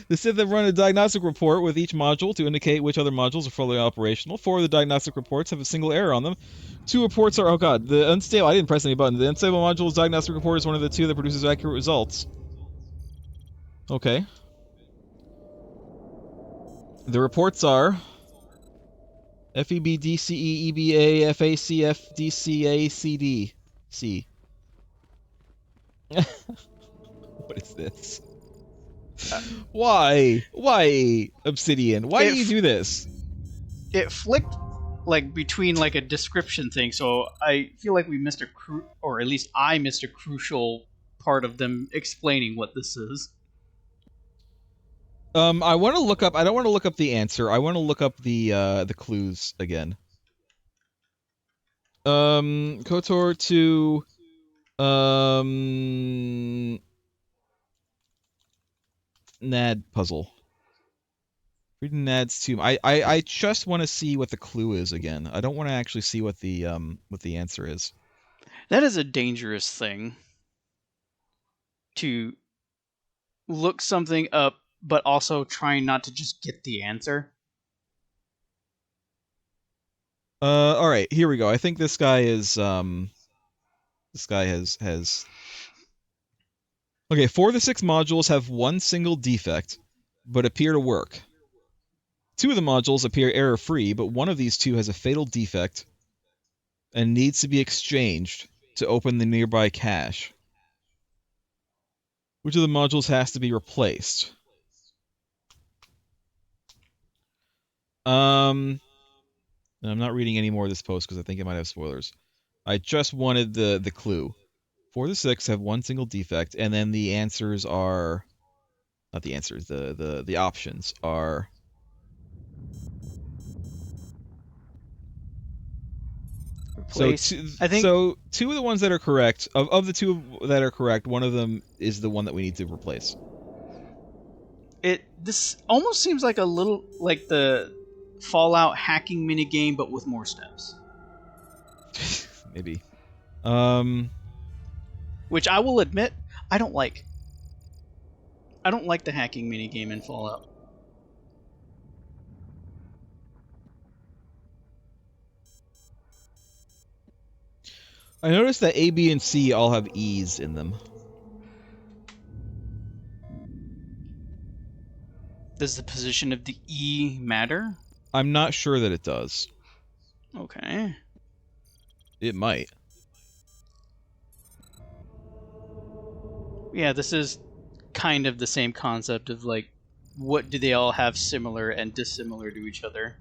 They said they run a diagnostic report with each module to indicate which other modules are fully operational. 4 of the diagnostic reports have a single error on them. 2 reports are... Oh god, the unstable... I didn't press any button. The unstable module's diagnostic report is one of the 2 that produces accurate results. Okay. The reports are... FEB, DCE, EBA, FACF, DCA, CD. C. What is this? Why? Why, Obsidian? Why do you do this? It flicked like between like a description thing, so I feel like we missed or at least I missed a crucial part of them explaining what this is. I want to look up. I don't want to look up the answer. I want to look up the clues again. KOTOR to Nad puzzle. Reading Nad's tomb. I just want to see what the clue is again. I don't want to actually see what the answer is. That is a dangerous thing. To look something up, but also trying not to just get the answer. All right, here we go. I think this guy is this guy has. Okay, 4 of the 6 modules have one single defect, but appear to work. 2 of the modules appear error-free, but one of these 2 has a fatal defect and needs to be exchanged to open the nearby cache. Which of the modules has to be replaced? And I'm not reading any more of this post because I think it might have spoilers. I just wanted the clue. 4 of the 6 have one single defect, and then the answers are... Not the answers, the options are... Replace. So 2 of the ones that are correct, of the 2 that are correct, one of them is the one that we need to replace. This almost seems like a little like the Fallout hacking minigame, but with more steps. Maybe. Which I will admit, I don't like. I don't like the hacking minigame in Fallout. I noticed that A, B, and C all have E's in them. Does the position of the E matter? I'm not sure that it does. Okay. It might. Yeah, this is kind of the same concept of like, what do they all have similar and dissimilar to each other?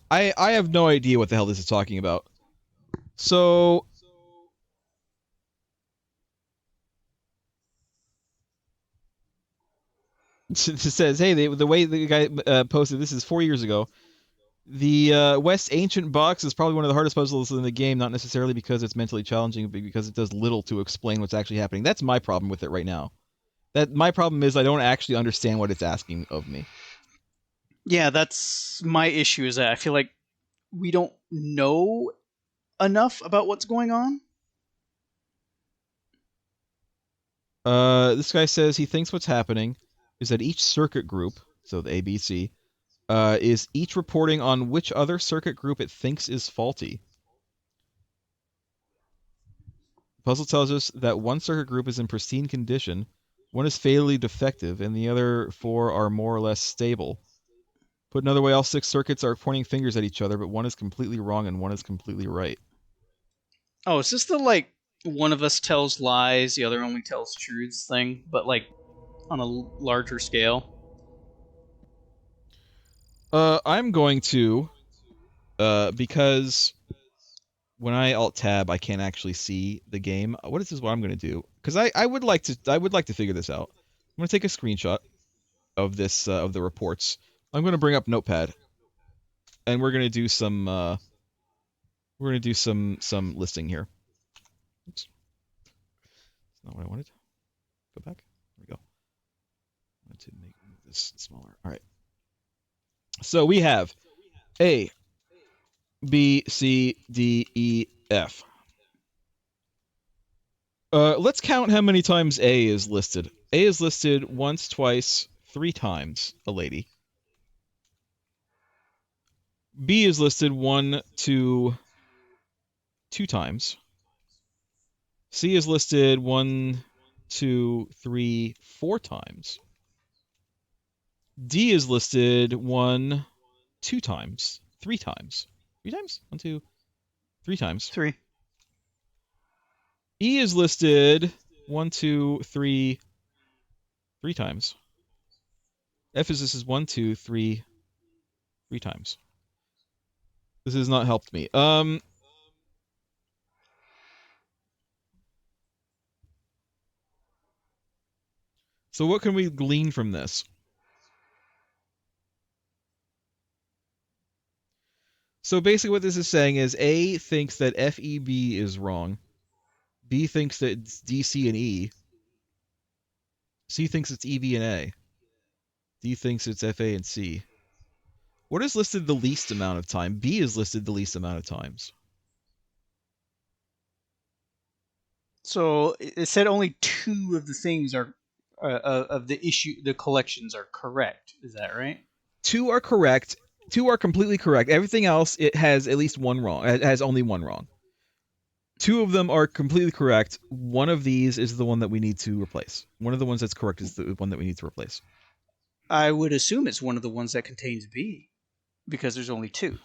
I have no idea what the hell this is talking about. So... It says, hey, the way the guy posted this is 4 years ago. The West Ancient box is probably one of the hardest puzzles in the game, not necessarily because it's mentally challenging, but because it does little to explain what's actually happening. That's my problem with it right now. My problem is I don't actually understand what it's asking of me. Yeah, that's my issue, is that I feel like we don't know enough about what's going on. This guy says he thinks what's happening is that each circuit group, so the ABC, is each reporting on which other circuit group it thinks is faulty. The puzzle tells us that one circuit group is in pristine condition, one is fatally defective, and the other 4 are more or less stable. Put another way, all 6 circuits are pointing fingers at each other, but one is completely wrong and one is completely right. Oh, is this the, like, one of us tells lies, the other only tells truths thing, but like on a larger scale. I'm going to, because when I alt tab, I can't actually see the game. What is this? What I'm going to do? Because I would like to figure this out. I'm going to take a screenshot of this of the reports. I'm going to bring up Notepad, and we're going to do some some listing here. Oops, that's not what I wanted. Go back. There we go. I want to make this smaller. All right. So we have A, B, C, D, E, F. Let's count how many times A is listed. A is listed once, twice, 3 times, a lady. B is listed 1 to 2 times. C is listed 1, 2, 3, 4 times. D is listed 1, 2 times, 3 times. 3 times? 1, 2, 3 times. 3. E is listed 1, 2, 3, 3 times. F is this is 1, 2, 3, 3 times. This has not helped me. So what can we glean from this? So basically what this is saying is A thinks that FEB is wrong. B thinks that it's DC and E. C thinks it's EB and A. D thinks it's FA and C. What is listed the least amount of time? B is listed the least amount of times. So it said only 2 of the things are of the collections are correct. Is that right? 2 are correct. 2 are completely correct. Everything else, it has at least 1 wrong. It has only 1 wrong. 2 of them are completely correct. One of these is the one that we need to replace. One of the ones that's correct is the one that we need to replace. I would assume it's one of the ones that contains B, because there's only 2.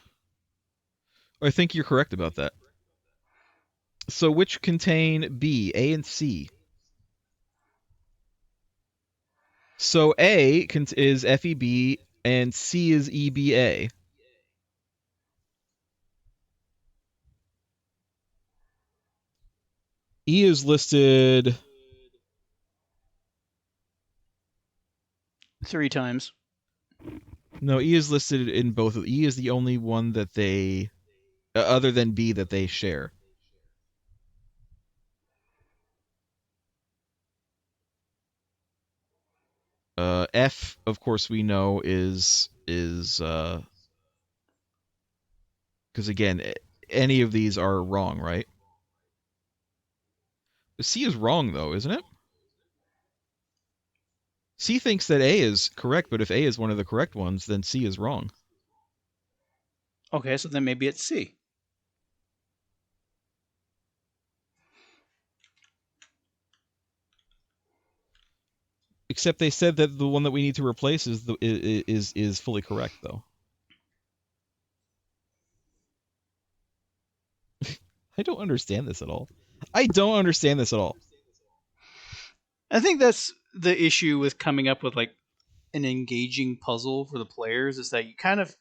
I think you're correct about that. So which contain B, A, and C? So A is FEB and C is EBA. E is listed 3 times. No, E is listed in both. E is the only one that they, other than B, that they share. F, of course, we know is because again, any of these are wrong, right? C is wrong though, isn't it? C thinks that A is correct, but if A is one of the correct ones, then C is wrong. Okay, so then maybe it's C. Except they said that the one that we need to replace is fully correct though. I don't understand this at all. I don't understand this at all. I think that's the issue with coming up with like an engaging puzzle for the players, is that you kind of,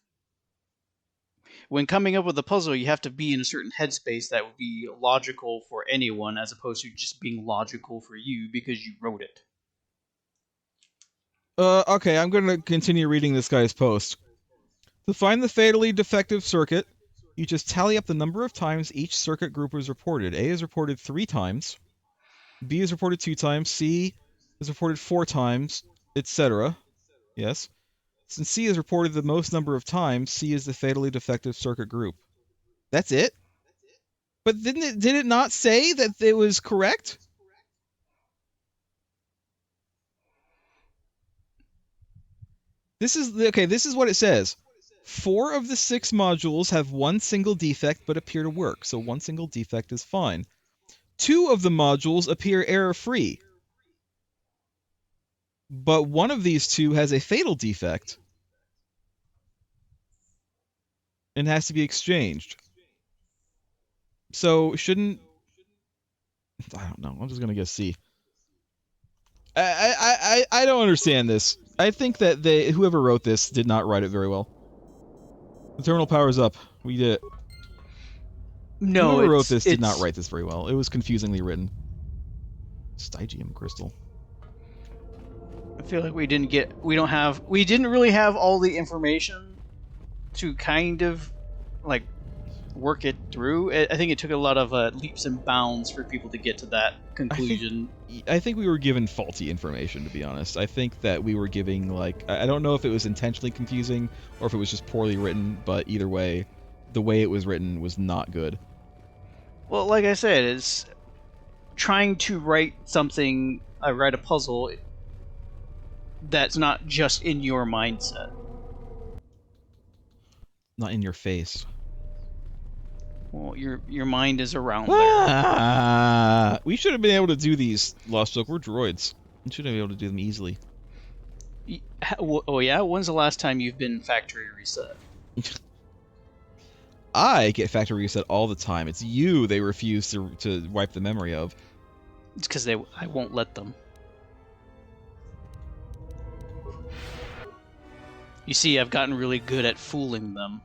when coming up with a puzzle, you have to be in a certain headspace that would be logical for anyone, as opposed to just being logical for you because you wrote it. Okay, I'm going to continue reading this guy's post. To find the fatally defective circuit, you just tally up the number of times each circuit group was reported. A is reported 3 times, B is reported 2 times, C is reported 4 times, etc. Yes. Since C is reported the most number of times, C is the fatally defective circuit group. That's it? But did it not say that it was correct? This is what it says. 4 of the 6 modules have 1 single defect but appear to work, so 1 single defect is fine. 2 of the modules appear error-free, but one of these 2 has a fatal defect and has to be exchanged. So shouldn't I don't know. I'm just gonna guess C. I don't understand this. I think that whoever wrote this did not write it very well. The terminal power's up. We did it. No, whoever wrote this did not write this very well. It was confusingly written. Stygium crystal. I feel like we didn't really have all the information to kind of like work it through. I think it took a lot of leaps and bounds for people to get to that conclusion. I think we were given faulty information, to be honest. I think that we were giving, like, I don't know if it was intentionally confusing or if it was just poorly written, but either way, the way it was written was not good. Well, like I said, it's trying to write a puzzle that's not just in your mindset. Not in your face. Well, your mind is around there. We should have been able to do these, Lost Book. We're droids. We should have been able to do them easily. Oh yeah? When's the last time you've been factory reset? I get factory reset all the time. It's you they refuse to wipe the memory of. It's because I won't let them. You see, I've gotten really good at fooling them.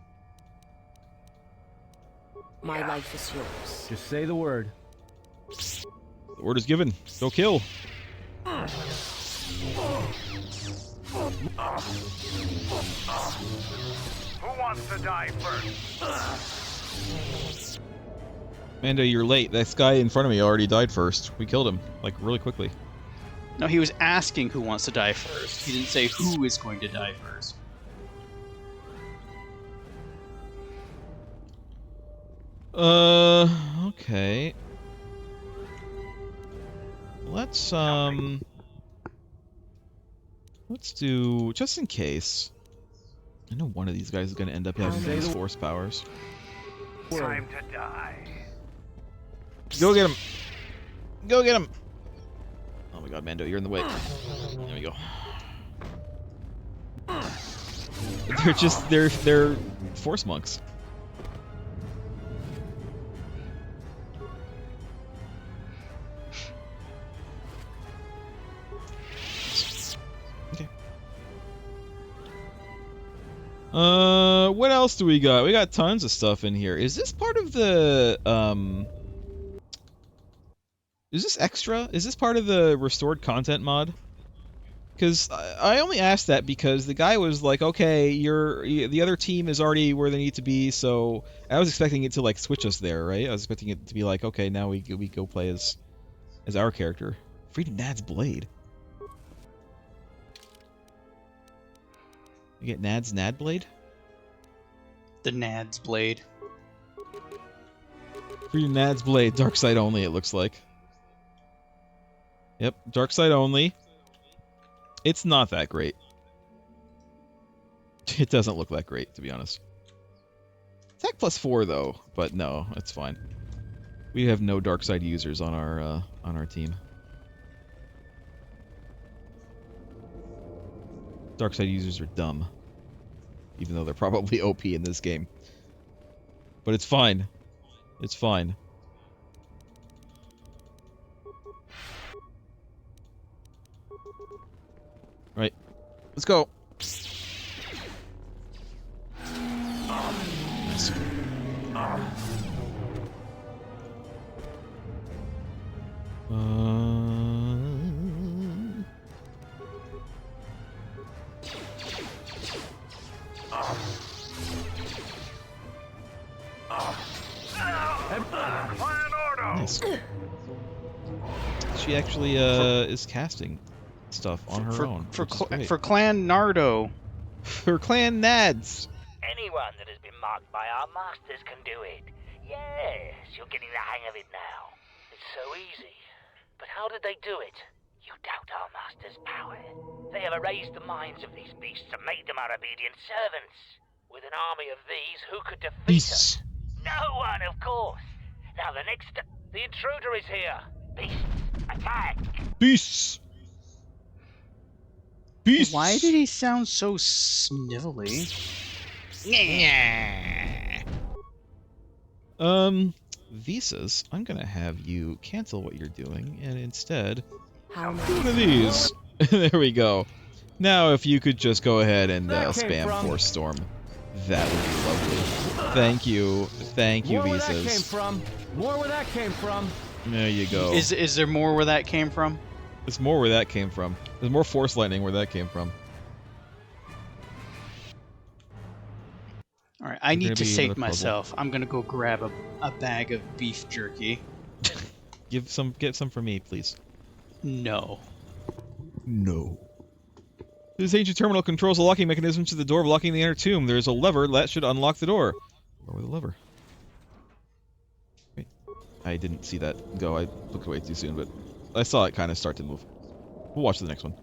My life is yours. Just say the word. The word is given. Go kill. Who wants to die first? Mando, you're late. This guy in front of me already died first. We killed him, like, really quickly. No, he was asking who wants to die first. He didn't say who is going to die first. Okay. Let's do, just in case. I know one of these guys is going to end up having these force powers. Time to die. Go get him! Go get him! Oh my god, Mando, you're in the way. There we go. They're force monks. Okay. What else do we got? We got tons of stuff in here. Is this part of the, is this extra? Is this part of the restored content mod? Because I only asked that because the guy was like, okay, the other team is already where they need to be, so I was expecting it to, like, switch us there, right? I was expecting it to be like, okay, now we go play as our character. Freedom Nad's Blade. You get Nad's Nad Blade? The Nad's Blade. Freedom Nad's Blade, dark side only, it looks like. Yep, dark side only. It's not that great. It doesn't look that great, to be honest. Attack +4 though, but no, it's fine. We have no dark side users on our team. Dark side users are dumb, even though they're probably OP in this game. But it's fine. It's fine. Right. Let's go. Nice. Nice. She actually is casting stuff on her own. For Clan Nardo. For Clan Nads. Anyone that has been marked by our masters can do it. Yes, you're getting the hang of it now. It's so easy. But how did they do it? You doubt our master's power. They have erased the minds of these beasts and made them our obedient servants. With an army of these, who could defeat us? No one, of course. Now the intruder is here. Beasts, attack! Beasts! Beasts! Why did he sound so snivelly? Visas, I'm gonna have you cancel what you're doing and instead How do one of these. There we go. Now, if you could just go ahead and spam Force Storm, that would be lovely. Thank you, More where that came Visas. from. More where that came from. There you go. Is there more where that came from? There's more where that came from. There's more Force Lightning where that came from. All right, I There's need gonna to be save another puzzle. myself. I'm gonna go grab a bag of beef jerky. Get some for me, please. No. No. This ancient terminal controls the locking mechanism to the door blocking the inner tomb. There's a lever that should unlock the door. Lower the lever. Wait, I didn't see that go. I looked away too soon, but I saw it kind of start to move. We'll watch the next one.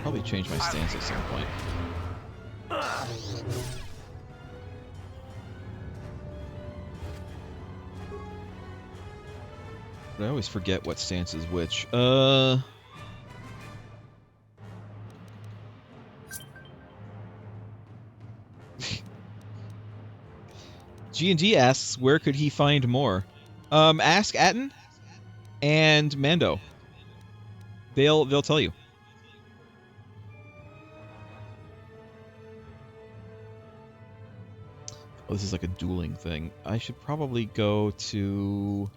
Probably change my stance at some point. But I always forget what stance is which. G&G asks, where could he find more? Ask Atton and Mando. They'll tell you. Oh, this is like a dueling thing. I should probably go to...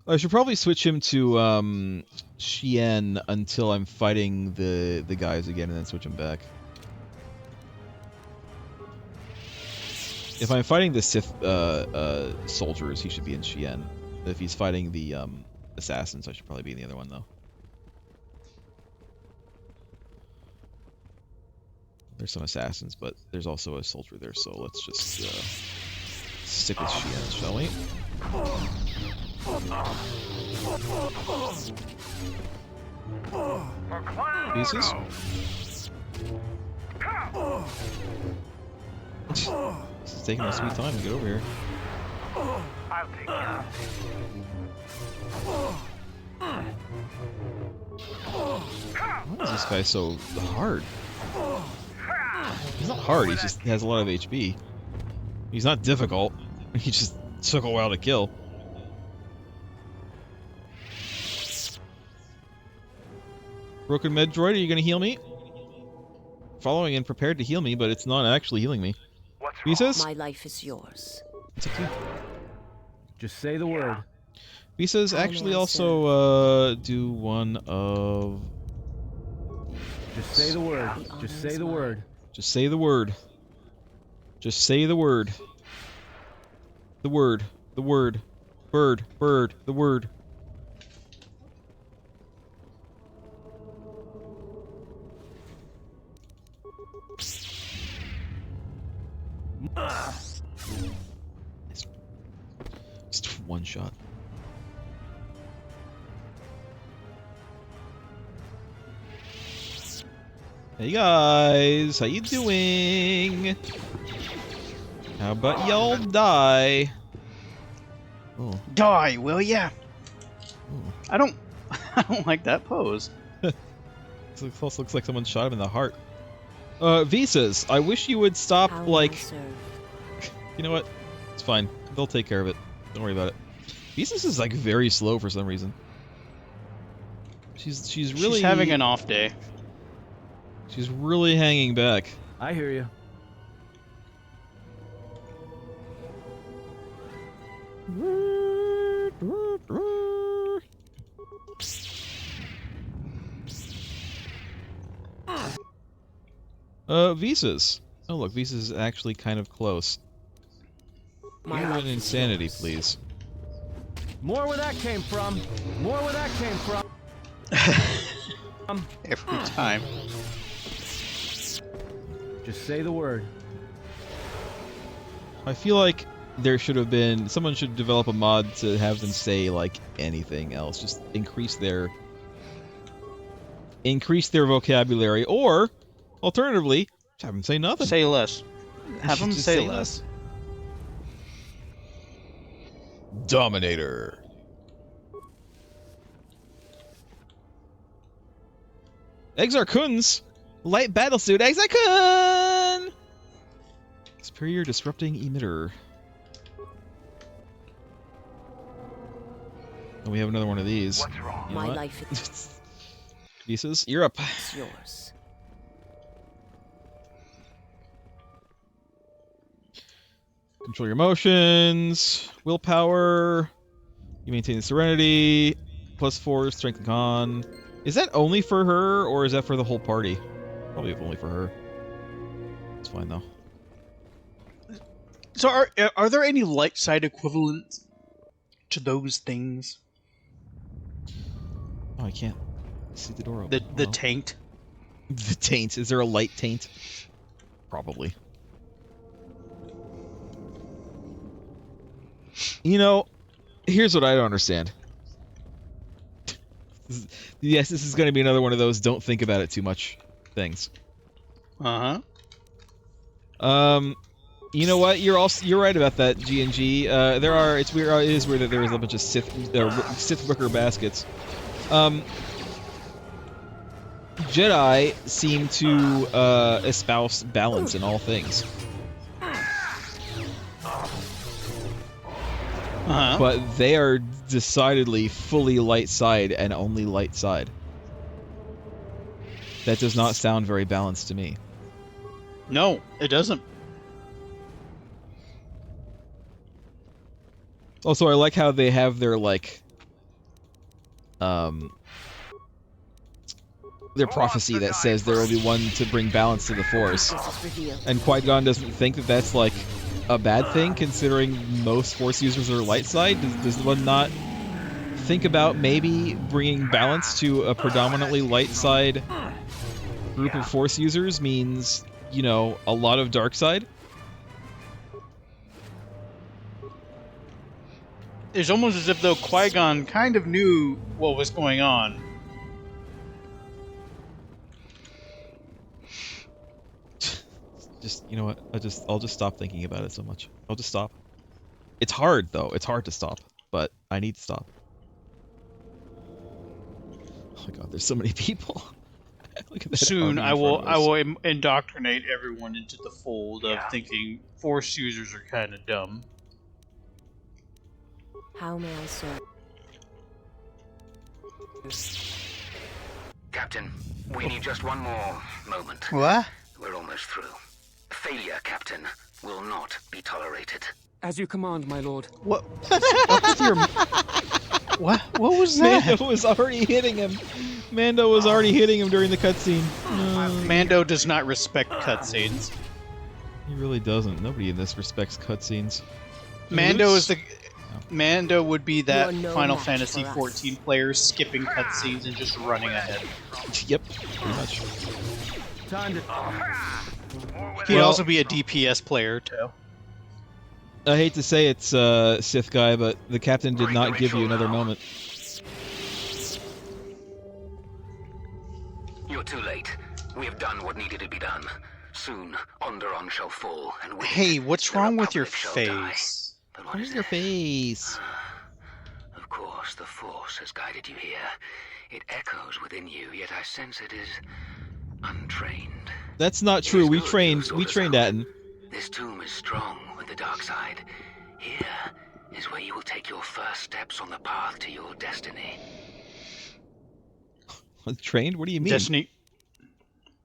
I should probably switch him to Shien until I'm fighting the guys again and then switch him back. If I'm fighting the Sith soldiers, he should be in Shien. If he's fighting the assassins, I should probably be in the other one, though. There's some assassins, but there's also a soldier there, so let's just stick with Shien, shall we? Pieces? This is taking a sweet time to get over here. I'll take care of Why is this guy so hard? He's not hard, he just has a lot of HP. He's not difficult. He just took a while to kill. Broken Medroid, are you gonna heal me? Following and prepared to heal me, but it's not actually healing me. Visas? My life is yours. It's up to you. Just say the word. Visas actually also do one of... Just say the word. Just say the word. Just say the word. Just say the word. The word. The word. Bird. Bird. The word. Just one shot. Hey guys, how you doing? How about y'all die? Oh. Die, will ya? Oh. I don't like that pose. This also looks like someone shot him in the heart. Visas, I wish you would stop, like... You know what? It's fine. They'll take care of it. Don't worry about it. Visas is, like, very slow for some reason. She's really... She's having an off day. She's really hanging back. I hear you. Visas. Oh, look, Visas is actually kind of close. You an insanity, please. More where that came from. More where that came from. Every time. Just say the word. I feel like there should have been... Someone should develop a mod to have them say, like, anything else. Just increase their vocabulary. Or, alternatively, Have him say nothing. Say less. Have him Just say less. Dominator. Exarchun's light battlesuit. Exarchun! Superior disrupting emitter. And we have another one of these. What's wrong? My life is Pieces. You're up. yours. Control your emotions. Willpower. You maintain serenity. +4 strength and con. Is that only for her, or is that for the whole party? Probably only for her. It's fine though. So are there any light side equivalents to those things? Oh, I can't see the door open. The taint? The taint. Is there a light taint? Probably. You know, here's what I don't understand. Yes, this is going to be another one of those don't think about it too much things. Uh-huh. You know what? You're right about that, G&G. It is weird that there is a bunch of Sith wicker baskets. Jedi seem to espouse balance in all things. Uh-huh. But they are decidedly fully light side and only light side. That does not sound very balanced to me. No, it doesn't. Also, I like how they have their, like, their prophecy that says there will be one to bring balance to the Force. And Qui-Gon doesn't think that that's, like, a bad thing, considering most Force users are light side. Does one not think about maybe bringing balance to a predominantly light side group of Force users means, you know, a lot of dark side? It's almost as if though Qui-Gon kind of knew what was going on. Just, you know what? I'll just stop thinking about it so much. I'll just stop. It's hard though. It's hard to stop, but I need to stop. Oh my god, there's so many people. Look at that Soon army I in front of us. will indoctrinate everyone into the fold of thinking Force users are kind of dumb. How may I serve? Captain, we need just one more moment. What? We're almost through. Failure, Captain, will not be tolerated. As you command, my lord. What? What with your? What was that? Mando was already hitting him. Mando was already hitting him during the cutscene. Mando does not respect cutscenes. He really doesn't. Nobody in this respects cutscenes. Mando is the. Mando would be that You are no Final match Fantasy for us. XIV player skipping cutscenes and just running ahead. Yep, pretty much. Time to... He'd Well- also be a DPS player too. I hate to say it's Sith guy, but the captain did not give you another moment. You're too late. We have done what needed to be done. Soon, Onderon shall fall, and with Hey, it, what's the wrong with your Republic shall die. face? But What what is is your it? face? Of course, the Force has guided you here. It echoes within you, yet I sense it is untrained. That's not true. We trained Atton. This tomb is strong with the dark side. Here is where you will take your first steps on the path to your destiny. Trained? What do you mean? Destiny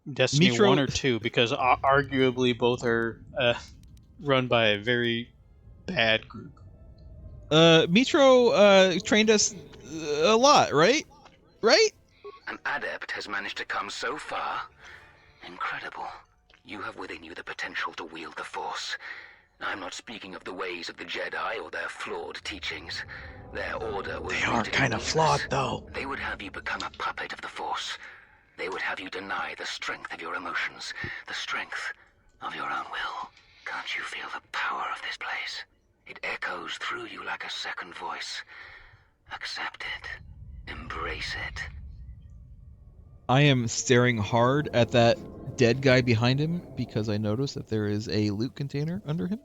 Mitro- 1 or 2, because arguably both are run by a very bad group. Mitro trained us a lot, right? Right? An adept has managed to come so far. Incredible. You have within you the potential to wield the Force. I'm not speaking of the ways of the Jedi or their flawed teachings. Their order was They are rooted in kind of weakness. flawed, though. They would have you become a puppet of the Force. They would have you deny the strength of your emotions, the strength of your own will. Can't you feel the power of this place? It echoes through you like a second voice. Accept it. Embrace it. I am staring hard at that dead guy behind him because I noticed that there is a loot container under him.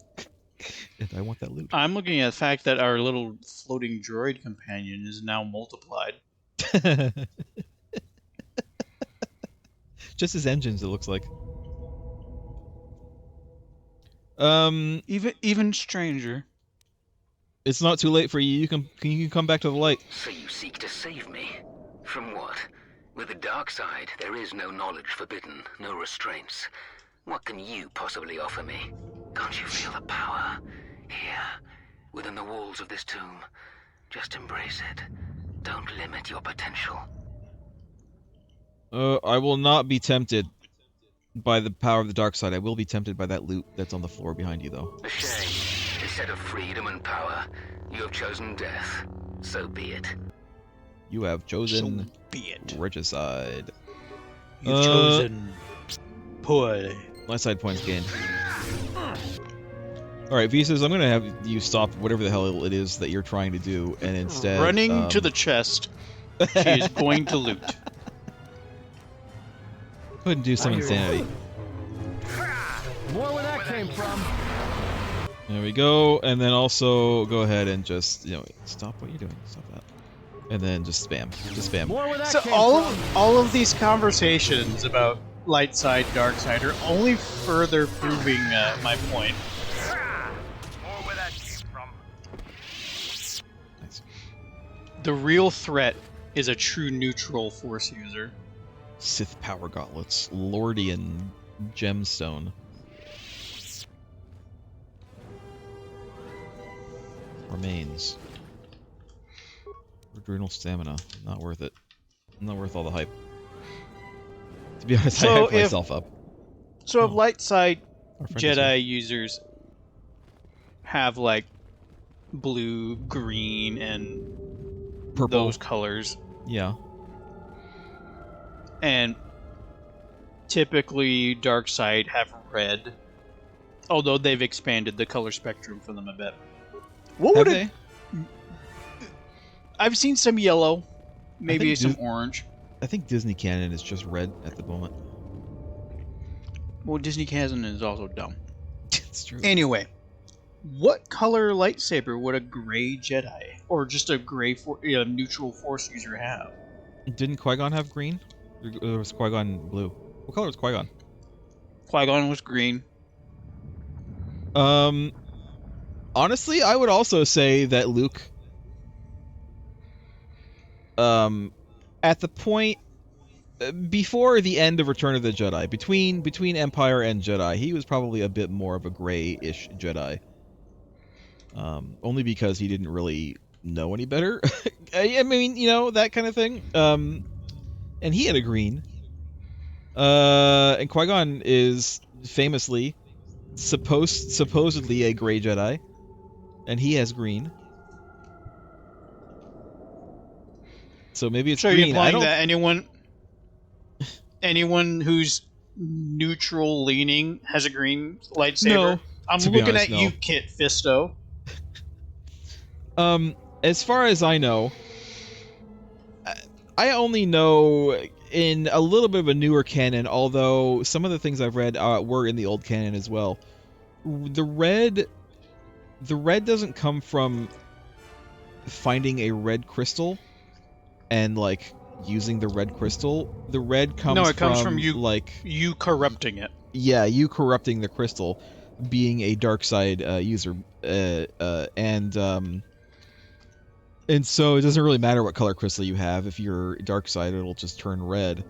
And I want that loot. I'm looking at the fact that our little floating droid companion is now multiplied. Just his engines, it looks like. Even stranger. It's not too late for you. You can come back to the light. So you seek to save me? From what? With the dark side, there is no knowledge forbidden, no restraints. What can you possibly offer me? Can't you feel the power? Here, within the walls of this tomb. Just embrace it. Don't limit your potential. I will not be tempted by the power of the dark side. I will be tempted by that loot that's on the floor behind you, though. A shame. Instead of freedom and power, you have chosen death. So be it. You have chosen be it. regicide. You've chosen poorly. Light side points gained. Alright, Visas, I'm gonna have you stop whatever the hell it is that you're trying to do, and instead... Running to the chest. She is going to loot. Go ahead and do some insanity. More where that came from. There we go, and then also go ahead and just, stop what you're doing. Stop that. And then just spam. Just spam. More where that So came all of these conversations about light side, dark side are only further proving my point. More where that came from. Nice. The real threat is a true neutral force user. Sith Power Gauntlets. Lordian Gemstone. Remains. Adrenal Stamina. Not worth it. Not worth all the hype. To be honest, So I hyped myself up. So if Oh. light side Our friend is here. Jedi users have like blue, green, and Purple. those colors, Yeah. and typically dark side have red, although they've expanded the color spectrum for them a bit. What Have would they? it? I've seen some yellow, maybe think some Dis- orange. I think Disney canon is just red at the moment. Well, Disney canon is also dumb. It's true. Anyway, what color lightsaber would a gray Jedi or just a gray neutral Force user have? Didn't Qui-Gon have green? Or was Qui-Gon blue? What color was Qui-Gon? Qui-Gon was green. Honestly, I would also say that Luke, at the point before the end of Return of the Jedi, between Empire and Jedi, he was probably a bit more of a gray-ish Jedi. Only because he didn't really know any better. I mean, that kind of thing. And he had a green. And Qui-Gon is famously supposedly a gray Jedi, and he has green. So maybe it's So green. you're implying that anyone who's neutral leaning has a green lightsaber? No, I'm to be looking honest, at no. you, Kit Fisto. As far as I know, I only know in a little bit of a newer canon, although some of the things I've read were in the old canon as well. The red doesn't come from finding a red crystal and like using the red crystal. The red comes No, it comes from you like you corrupting it. Yeah, you corrupting the crystal, being a dark side user, and so it doesn't really matter what color crystal you have. If you're dark side, it'll just turn red,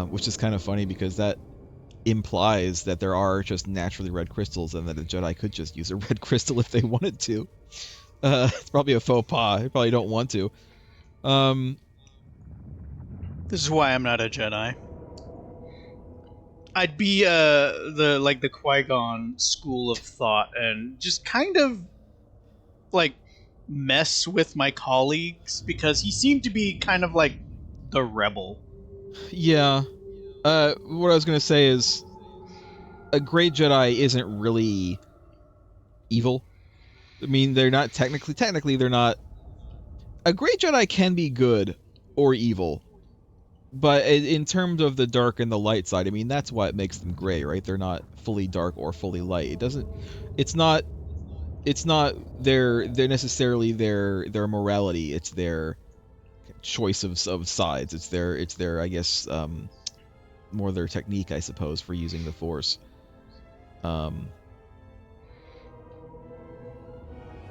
which is kind of funny because that implies that there are just naturally red crystals and that a Jedi could just use a red crystal if they wanted to. It's probably a faux pas. They probably don't want to. This is why I'm not a Jedi. I'd be the Qui-Gon school of thought and just kind of like mess with my colleagues because he seemed to be kind of like the rebel. Yeah. What I was gonna say is, a great Jedi isn't really evil. I mean, they're not technically they're not. A great Jedi can be good or evil, But in terms of the dark and the light side, I mean, that's what makes them gray, right? They're not fully dark or fully light. It doesn't. It's not their necessarily their morality. It's their choice of sides. It's their I guess more their technique, I suppose, for using the Force.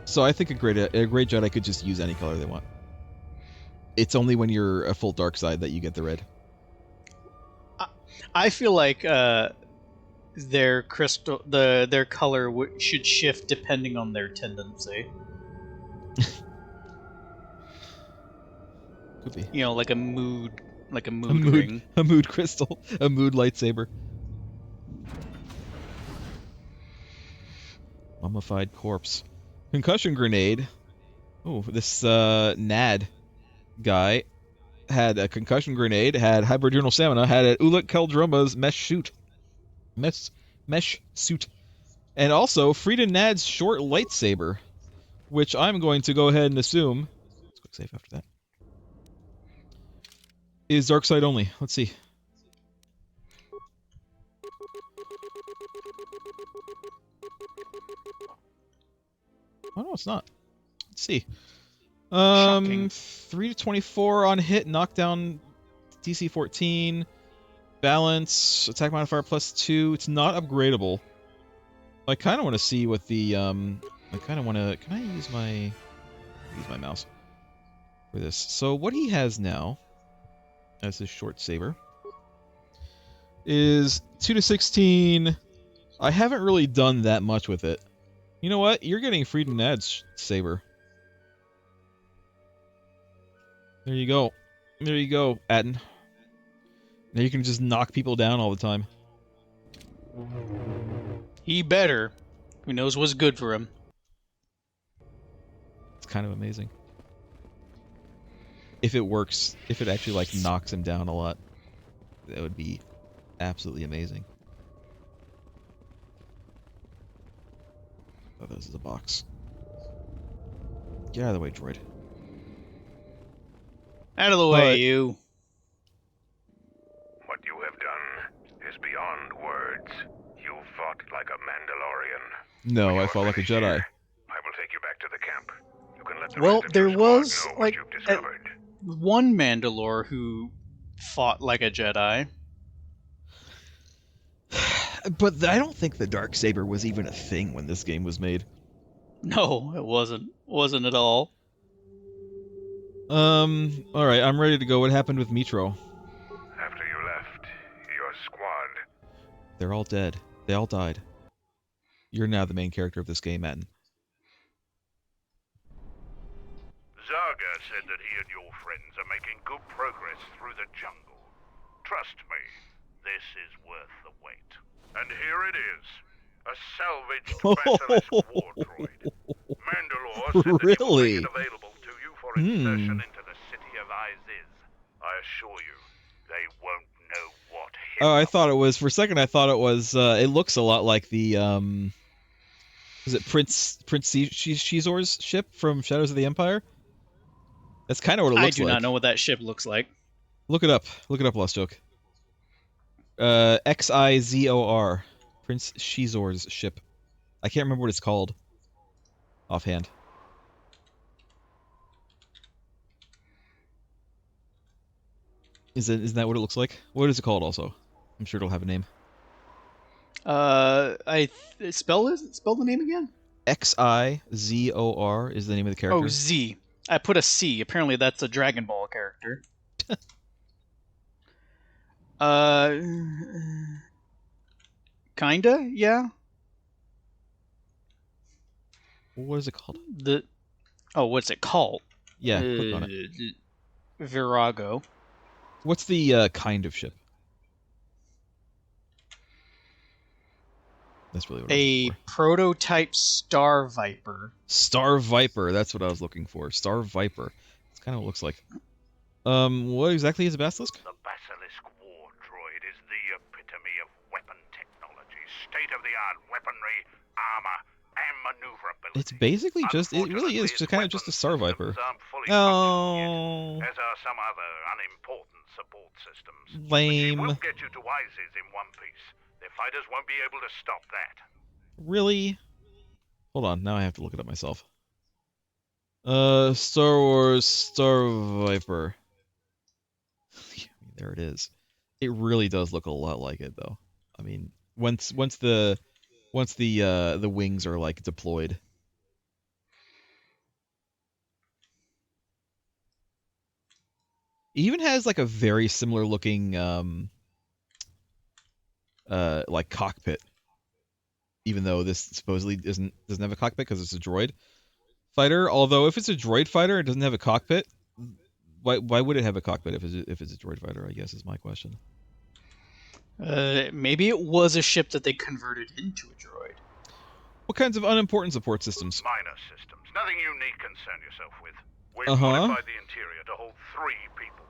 So I think a great Jedi could just use any color they want. It's only when you're a full dark side that you get the red. I feel like their crystal, their color should shift depending on their tendency. Could be. You know, like a mood ring. A mood crystal, a mood lightsaber. Mummified corpse. Concussion grenade. Oh, this Nad guy had a concussion grenade, had hyperdiurnal stamina, had an Ulic Keldroma's mesh suit, and also Frida Nad's short lightsaber, which I'm going to go ahead and assume. Let's quick save after that. Is dark side only. Let's see. Oh no, it's not. Let's see. Shocking. 3 to 24 on hit, knockdown, DC 14, balance, attack modifier +2. It's not upgradable. I kind of want to see what the I kind of want to. Can I use my mouse for this? So what he has now, as his short saber, is 2 to 16. I haven't really done that much with it. You know what? You're getting Frida Nad's saber. There you go. There you go, Atton. Now you can just knock people down all the time. He better. Who knows what's good for him? It's kind of amazing. If it works, if it actually like knocks him down a lot, that would be absolutely amazing. Oh, this is a box. Get out of the way, droid. Out of the way, you. What you have done is beyond words. You fought like a Mandalorian. No, I fought like a Jedi. I will take you back to the camp. You can let the Well, rest of there your squad was know what like you've discovered. one Mandalore who fought like a Jedi. But I don't think the Darksaber was even a thing when this game was made. No, it wasn't. Wasn't at all. Alright, I'm ready to go. What happened with Mitro? After you left, your squad... They're all dead. They all died. You're now the main character of this game, Atton. Zaga said that he and your friends are making good progress through the jungle. Trust me, this is worth the wait. And here it is. A salvaged basilisk war droid. Mandalore said that he will Really? make it available to you for insertion into the city of Iziz. I assure you, they won't know what hit Oh, I them. thought it was, for a second I thought it was, it looks a lot like the, is it Prince Shizor's ship from Shadows of the Empire? That's kind of what it looks like. I do not know what that ship looks like. Look it up. Look it up, Lost Joke. Xizor. Prince Shizor's ship. I can't remember what it's called offhand. Isn't that what it looks like? What is it called also? I'm sure it'll have a name. Spell the name again? Xizor is the name of the character. Oh, Z. I put a C. Apparently that's a Dragon Ball character. Kinda, yeah. What is it called? What's it called? Yeah, click on it. Virago. What's the kind of ship? That's really what I was A looking for. prototype Star Viper. Star Viper, that's what I was looking for. Star Viper. That's kind of what it looks like. What exactly is a basilisk? The basilisk war droid is the epitome of weapon technology, state-of-the-art weaponry, armor, and maneuverability. It's basically just, it really is just kind of just a Star Viper. Oh, As are some other unimportant support systems. lame. But she will get you to Wise's in one piece. Their fighters won't be able to stop that. Really? Hold on, now I have to look it up myself. Star Wars Star Viper. There it is. It really does look a lot like it, though. I mean, once the wings are like deployed. It even has like a very similar looking like cockpit. Even though this supposedly doesn't have a cockpit because it's a droid fighter. Although if it's a droid fighter, it doesn't have a cockpit. Why would it have a cockpit if it's a droid fighter? I guess is my question. Maybe it was a ship that they converted into a droid. What kinds of unimportant support systems? Minor systems. Nothing you need concern yourself with. We've Uh-huh. modified the interior to hold 3 people.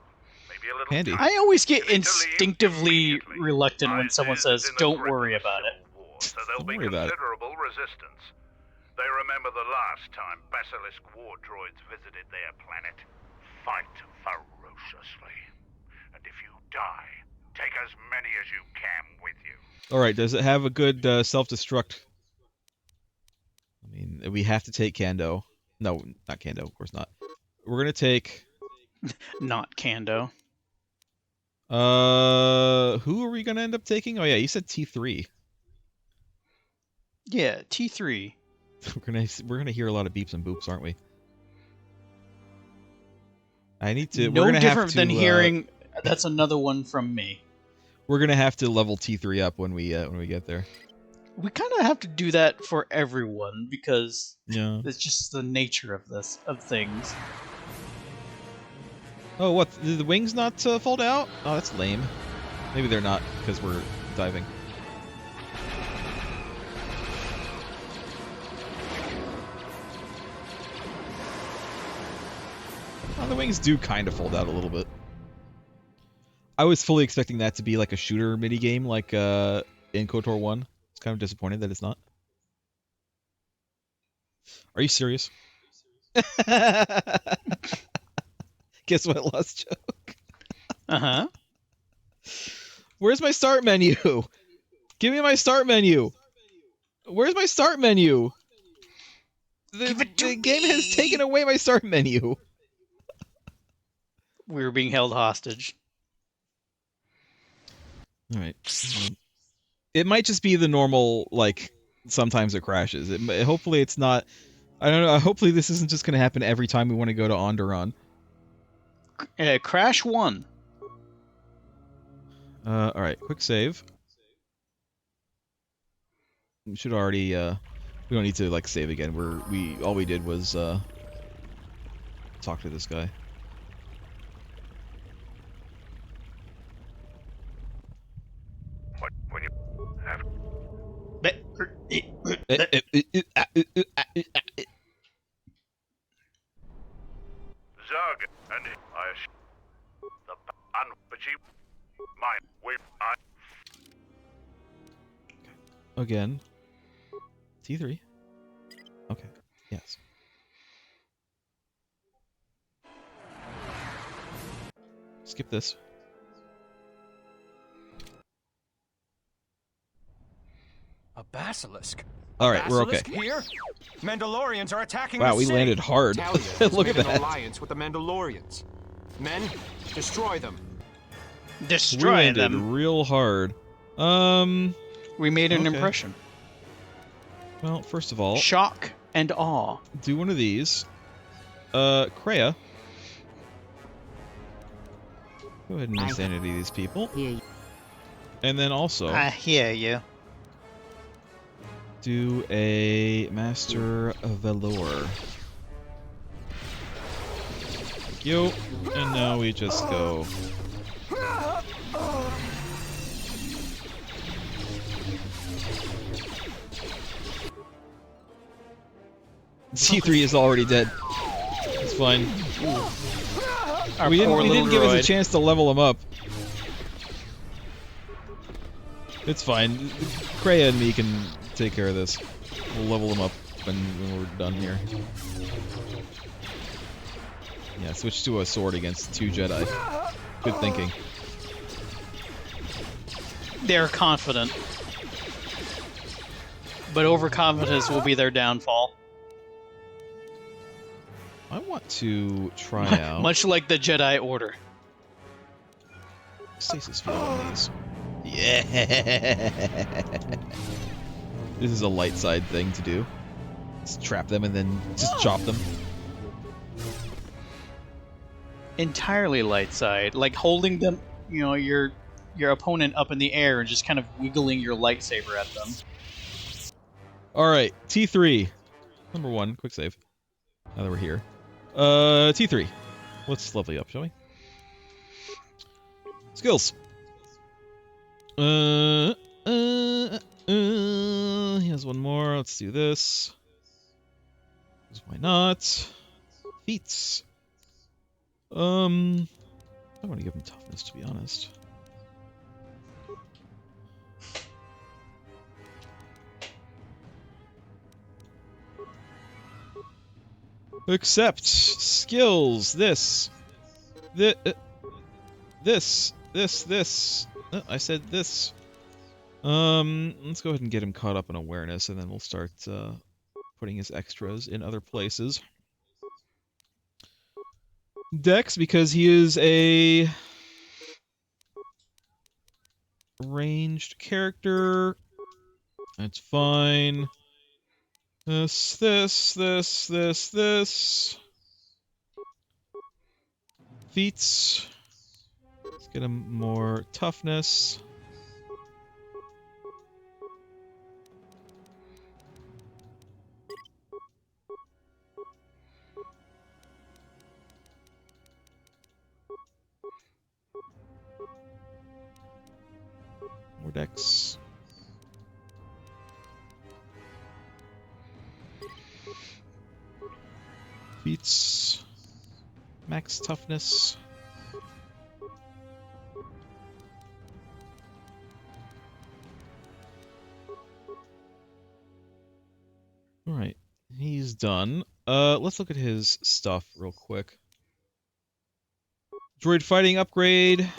Maybe a little Handy. time. I always get instinctively reluctant when someone says, "Don't worry about it." So there'll Don't be worry about it. considerable resistance. They remember the last time Basilisk war droids visited their planet. Fight ferociously. And if you die, take as many as you can with you. Alright, does it have a good self-destruct? I mean, we have to take Kando. No, not Kando, of course not. We're gonna take... Not Kando. Who are we gonna end up taking? Oh yeah, you said T3. Yeah, T3. We're gonna hear a lot of beeps and boops, aren't we? I need to... No we're gonna different have to, than hearing, "That's another one from me." We're gonna have to level T3 up when we get there. We kind of have to do that for everyone because Yeah. it's just the nature of things. Oh, what? Did the wings not fold out? Oh, that's lame. Maybe they're not because we're diving. Oh, the wings do kind of fold out a little bit. I was fully expecting that to be like a shooter minigame like in KOTOR 1. It's kind of disappointed that it's not. Are you serious? Guess what? Lost joke. Uh-huh. Where's my start menu? Give me my start menu. Where's my start menu? The game has taken away my start menu. We were being held hostage. All right. It might just be the normal, like, sometimes it crashes. Hopefully it's not... I don't know. Hopefully this isn't just going to happen every time we want to go to Onderon. Crash 1. Alright, quick save. We should already, we don't need to, like, save again. All we did was, talk to this guy. When you have... Zug and the but she mine Again. T3. Okay. Yes. Skip this. A basilisk. All right, we're okay. Here? Mandalorians are attacking Wow, the we city. landed hard. Talia has Look made at an that. alliance with the Mandalorians. Men, destroy them. We Destroy landed them. real hard. We made an okay. impression. Well, first of all, Shock and awe. do one of these. Kreia. Go ahead and insanity these people. And then also I hear you. do a Master Velour. Thank you. And now we just go. T3 is already dead. It's fine. Our We poor didn't little give us a droid. chance to level him up. It's fine. Kreia and me can take care of this. We'll level him up when we're done here. Yeah, switch to a sword against 2 Jedi. Good thinking. They're confident. But overconfidence will be their downfall. I want to try out... Much like the Jedi Order. Stasis field on these. Yeah! This is a light side thing to do. Just trap them and then just chop them. Entirely light side. Like holding them, you know, your opponent up in the air and just kind of wiggling your lightsaber at them. Alright, T3. Number 1, quick save. Now that we're here. T3. Let's level you up, shall we? Skills. He has one more. Let's do this. 'Cause why not? Feats. I want to give him toughness, to be honest. Accept skills. This. This. I said this. Let's go ahead and get him caught up in awareness, and then we'll start putting his extras in other places. Dex, because he is a ranged character. That's fine. This. Feats. Let's get him more toughness. More dex. Feats. Max toughness. Alright, he's done. Let's look at his stuff real quick. Droid fighting upgrade.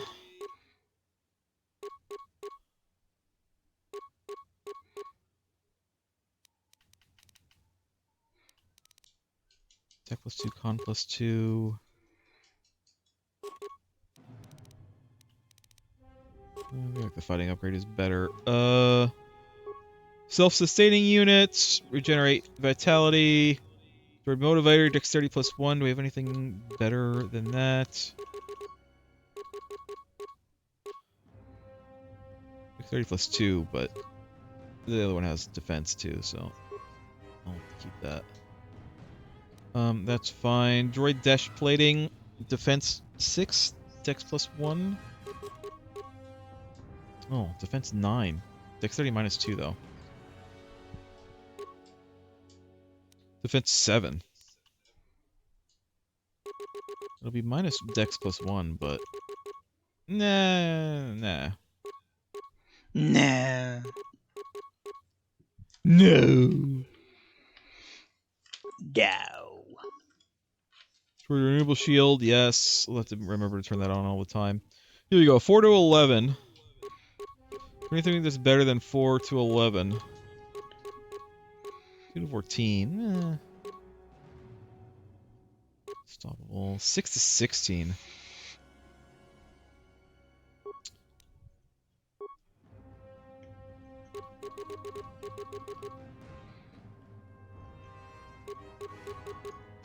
Tech +2, con +2. I feel like the fighting upgrade is better. Self-sustaining units, regenerate vitality, droid motivator, dexterity +1. Do we have anything better than that? Dexterity +2, but the other one has defense too, so I'll keep that. That's fine. Droid dash plating, defense 6, dex +1. Oh, defense 9. Dexterity -2 though. Defense 7. It'll be minus dex +1, but nah. Nah. No. Go. For renewable shield, yes. We'll have to remember to turn that on all the time. Here we go. 4 to 11. Anything that's better than 4 to 11? 2 to 14. Stoppable. 6 to 16.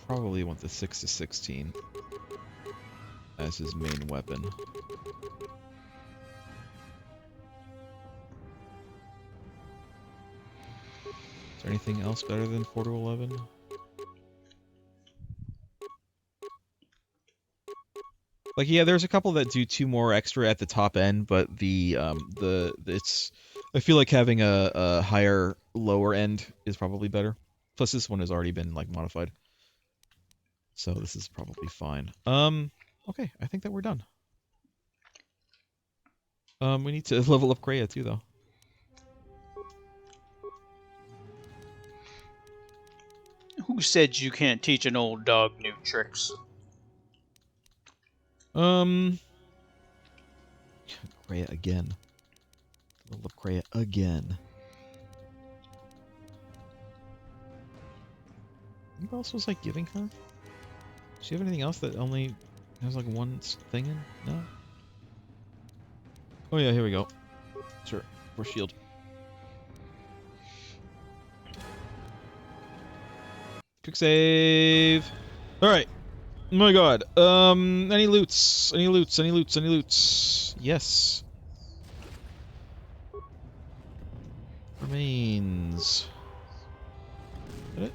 Probably want the 6 to 16 as his main weapon. Is there anything else better than 4 to 11? Like, yeah, there's a couple that do 2 more extra at the top end, but it's I feel like having a higher lower end is probably better. Plus this one has already been like modified. So this is probably fine. Okay, I think that we're done. We need to level up Kreia too though. Who said you can't teach an old dog new tricks? Kreia again. I love Kreia again. What else was I giving her? Does she have anything else that only has like one thing in? No? Oh yeah, here we go. Sure. For shield. Quick save! Alright. Oh my god. Any loots? Any loots? Any loots? Any loots? Yes. Remains. Is that it?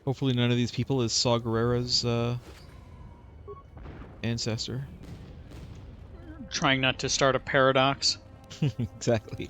Hopefully none of these people is Saw Gerrera's, ancestor. Trying not to start a paradox. Exactly.